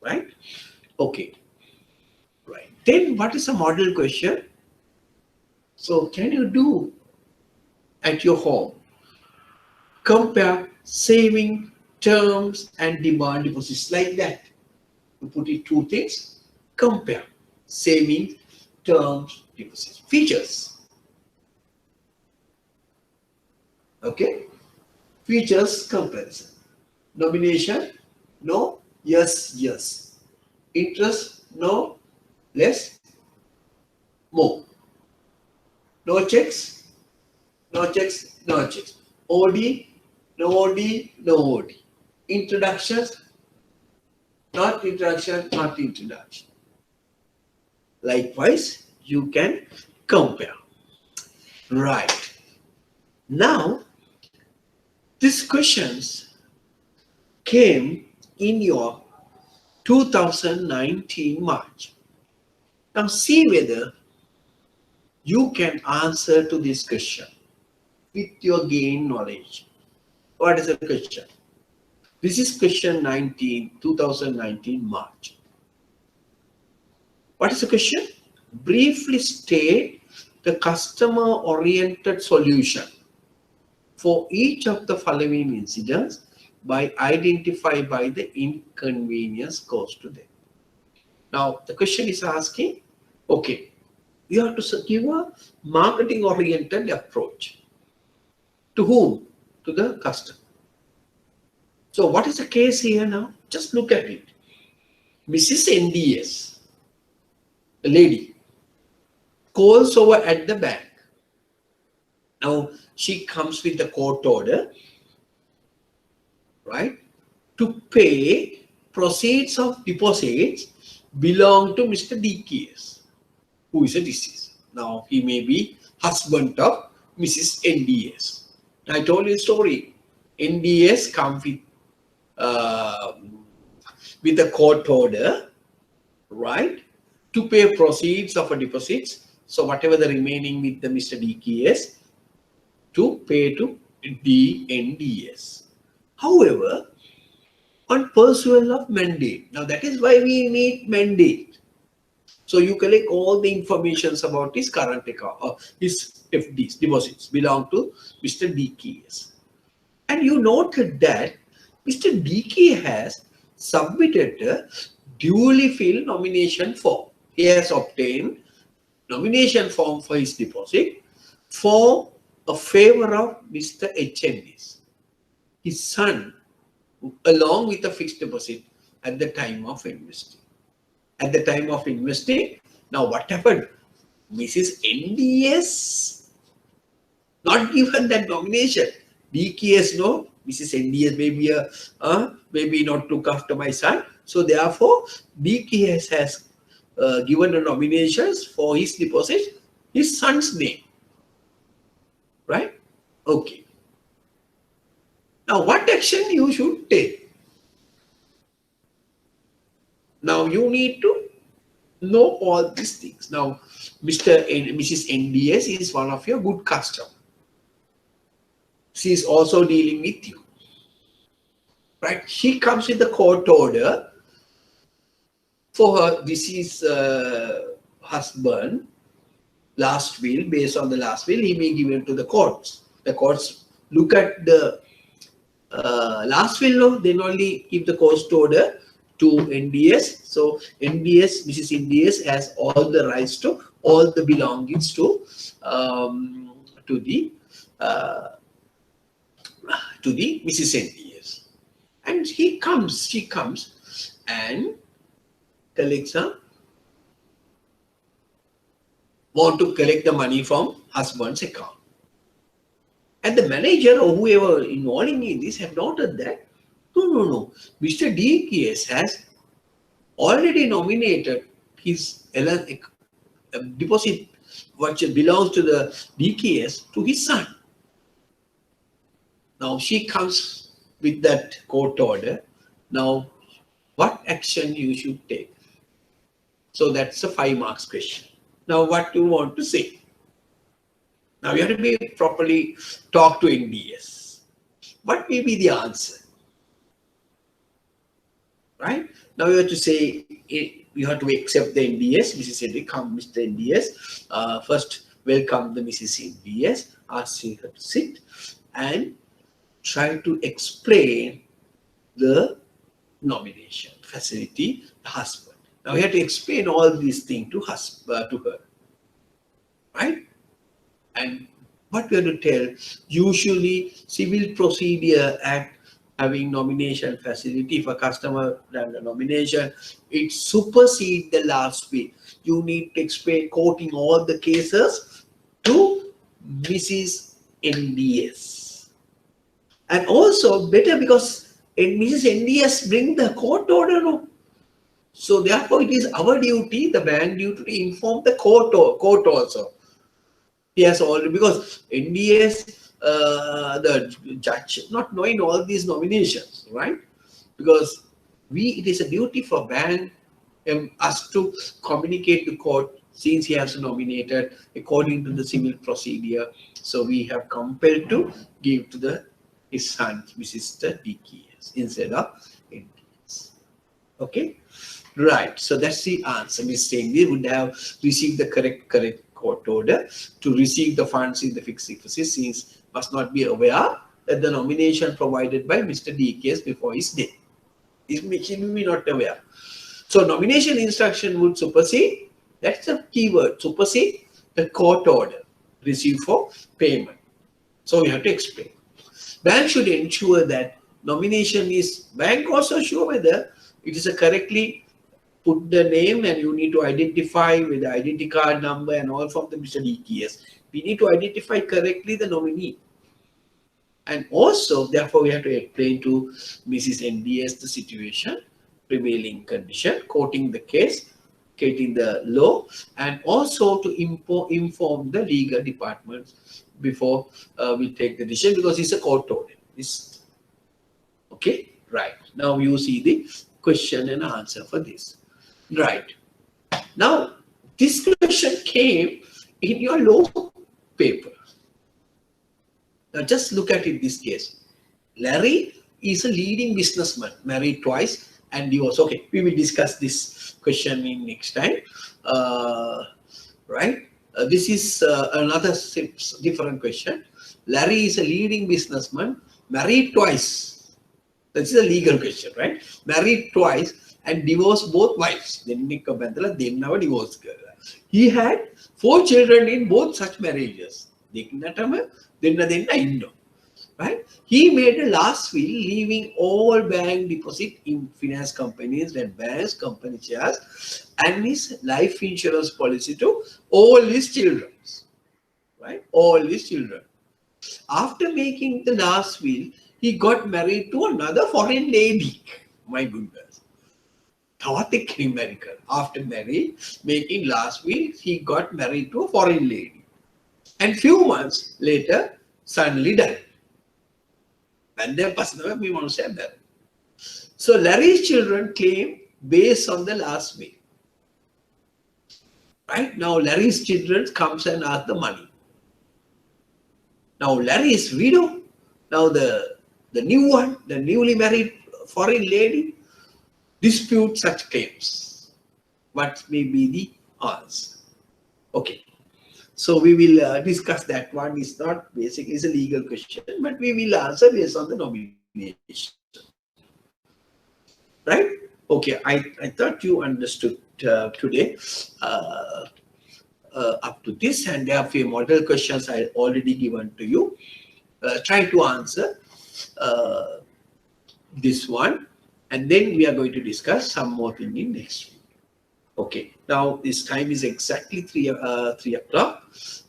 Right? Okay. Right. Then what is a model question? So can you do at your home? Compare saving, terms and demand deposits like that. You put it two things. Compare saving terms, deposits. Features. Okay. Features comparison. Nomination, no, yes, yes. Interest, no, less, more. No checks, no checks, no checks. OD, no OD, no OD. Introductions, not introduction, not introduction. Likewise, you can compare. Right. Now, these questions came in your 2019 March. Now, see whether you can answer to this question with your gain knowledge. What is the question? This is question 19, 2019 March. What is the question? Briefly state the customer-oriented solution for each of the following incidents by identify by the inconvenience caused to them. Now, the question is asking, okay, you have to give a marketing-oriented approach. To whom? To the customer. So what is the case here now? Just look at it. Mrs. NDS, the lady, calls over at the bank. Now she comes with the court order, right, to pay proceeds of deposits belong to Mr. DKS, who is a deceased. Now he may be husband of Mrs. NDS. I told you a story. NDS come with a court order, right, to pay proceeds of a deposits. So whatever the remaining with the Mr. DKS to pay to DNDS. However, on pursuit of mandate. Now that is why we need mandate. So you collect all the informations about his current account or his FDs, deposits belong to Mr. DKS. And you noted that Mr. DK has submitted a duly filled nomination form. He has obtained nomination form for his deposit for a favor of Mr. HNS, his son, along with a fixed deposit at the time of investing. At the time of investing, now what happened? Mrs. NDS not given that nomination. DKS no, Mrs. NDS maybe not look after my son. So therefore, DKS has given the nominations for his deposit, his son's name. Right? Okay. Now, what action you should take? Now, you need to know all these things. Now, Mr. and Mrs. NDS is one of your good customers. She is also dealing with you. Right? She comes with the court order for her deceased husband, last will, based on the last will, he may give it to the courts. The courts look at the last will, then only give the court order to NDS. So NDS, Mrs. NDS has all the rights to all the belongings to the Mrs. NDS. And she comes and collects want to collect the money from husband's account. And the manager or whoever involved in this have noted that no. Mr. DKS has already nominated his deposit, which belongs to the DKS, to his son. Now she comes with that court order. Now, what action you should take? So that's a 5 marks question. Now, what do you want to say? Now, you have to be properly talk to NDS. What may be the answer? Right? Now, you have to say, you have to accept the NDS. Mrs. NDS, come, Mr. NDS. First, welcome the Mrs. NDS. Ask her to sit and try to explain the nomination facility, the husband. Now, we have to explain all these things to her. And what we have to tell, usually Civil Procedure Act having nomination facility, if a customer done the nomination, it supersedes the last will. You need to explain, quoting all the cases to Mrs. NDS. And also better because Mrs. NDS bring the court order, no? So therefore, it is our duty, the bank duty, to inform the court also. Yes, already, because NDS, the judge not knowing all these nominations, right? Because it is a duty for bank us to communicate to court since he has nominated according to the civil procedure. So we have compelled to give to his son, Mr. DKS, instead of NDS. Okay. Right, so that's the answer. We're saying we would have received the correct court order to receive the funds in the fixed deposit, since must not be aware that the nomination provided by Mr. DKS before his death. He may be not aware. So nomination instruction would supersede, that's the keyword, supersede the court order received for payment. So we have to explain. Bank should ensure that nomination is, bank also sure whether it is a correctly put the name, and you need to identify with the identity card number and all from the Mr. DKS. We need to identify correctly the nominee. And also, therefore, we have to explain to Mrs. NDS the situation, prevailing condition, quoting the case, quoting the law, and also to inform the legal department before we take the decision, because it's a court order. Okay, right. Now you see the question and answer for this. Right. Now, this question came in your law paper. Now, just look at it this case. Larry is a leading businessman, married twice and divorced. Okay, we will discuss this question in next time. Right. This is another different question. Larry is a leading businessman, married twice. That's a legal question, right? Married twice and divorced both wives. He had 4 children in both such marriages. Right? He made a last will leaving all bank deposit in finance companies and banks, company shares, and his life insurance policy to all his children. Right? All his children. After making the last will, he got married to another foreign lady. My goodness. After marriage, making last will, he got married to a foreign lady. And few months later, suddenly died. And then we want to say that. So Larry's children claim based on the last will. Right? Now Larry's children comes and ask the money. Now Larry is widow. Now the new one, the newly married foreign lady, dispute such claims. What may be the answer? Okay. So we will discuss that one. It's not basically, it's a legal question, but we will answer based on the nomination. Right? Okay. I thought you understood today up to this, and there are a few model questions I already given to you. Try to answer this one, and then we are going to discuss some more thing in next week. Okay, now this time is exactly 3 o'clock.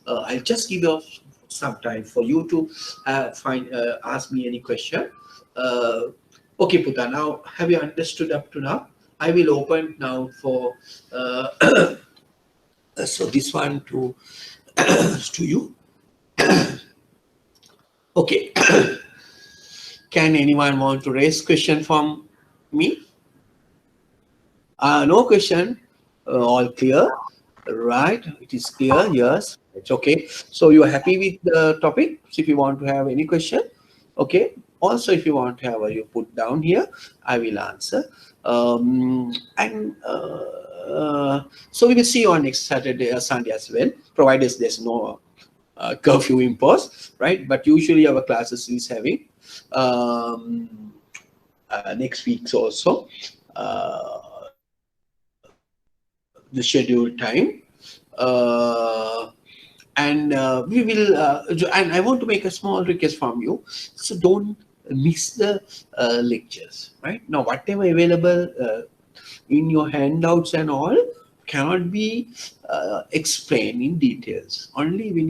I'll just give you some time for you to ask me any question. Okay, Puta, now have you understood up to now? I will open now for so this one to to you. Okay. Can anyone want to raise question from me? No question. All clear, right? It is clear. Yes, it's okay. So you are happy with the topic? So if you want to have any question, okay. Also, if you want to have you put down here, I will answer. And so we will see you on next Saturday or Sunday as well, provided there's no curfew imposed, right? But usually our classes is having next week's also the scheduled time. And we will and I want to make a small request from you, so don't miss the lectures, right? Now whatever available in your handouts and all cannot be explained in details. Only when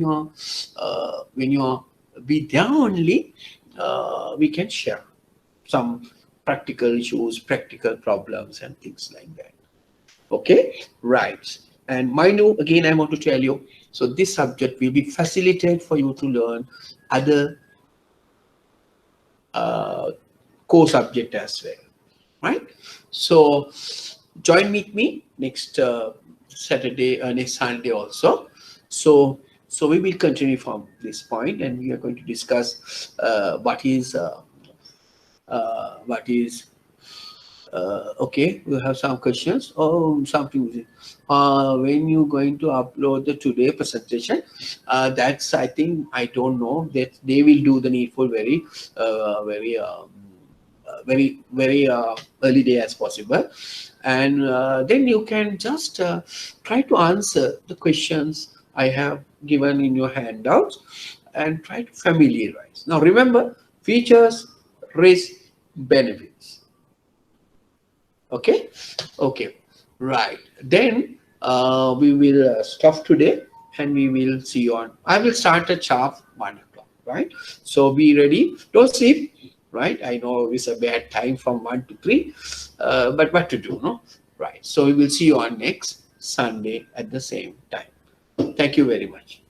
you're be there only we can share some practical issues, practical problems and things like that. Okay, right. And mind you, again, I want to tell you, so this subject will be facilitated for you to learn other uh, core subject as well, right? So join with me next Saturday, next Sunday also. So we will continue from this point, and we are going to discuss what is okay, we have some questions. Oh, something. When you going to upload the today presentation? That's, I think, I don't know that they will do the needful very early day as possible, and then you can just try to answer the questions I have given in your handouts and try to familiarize. Now remember, features, risk, benefits. Okay, okay, right. Then we will stop today, and we will see you on. I will start at sharp 1 o'clock, right? So be ready. Don't sleep, right? I know it's a bad time from 1 to 3, but what to do, no? Right. So we will see you on next Sunday at the same time. Thank you very much.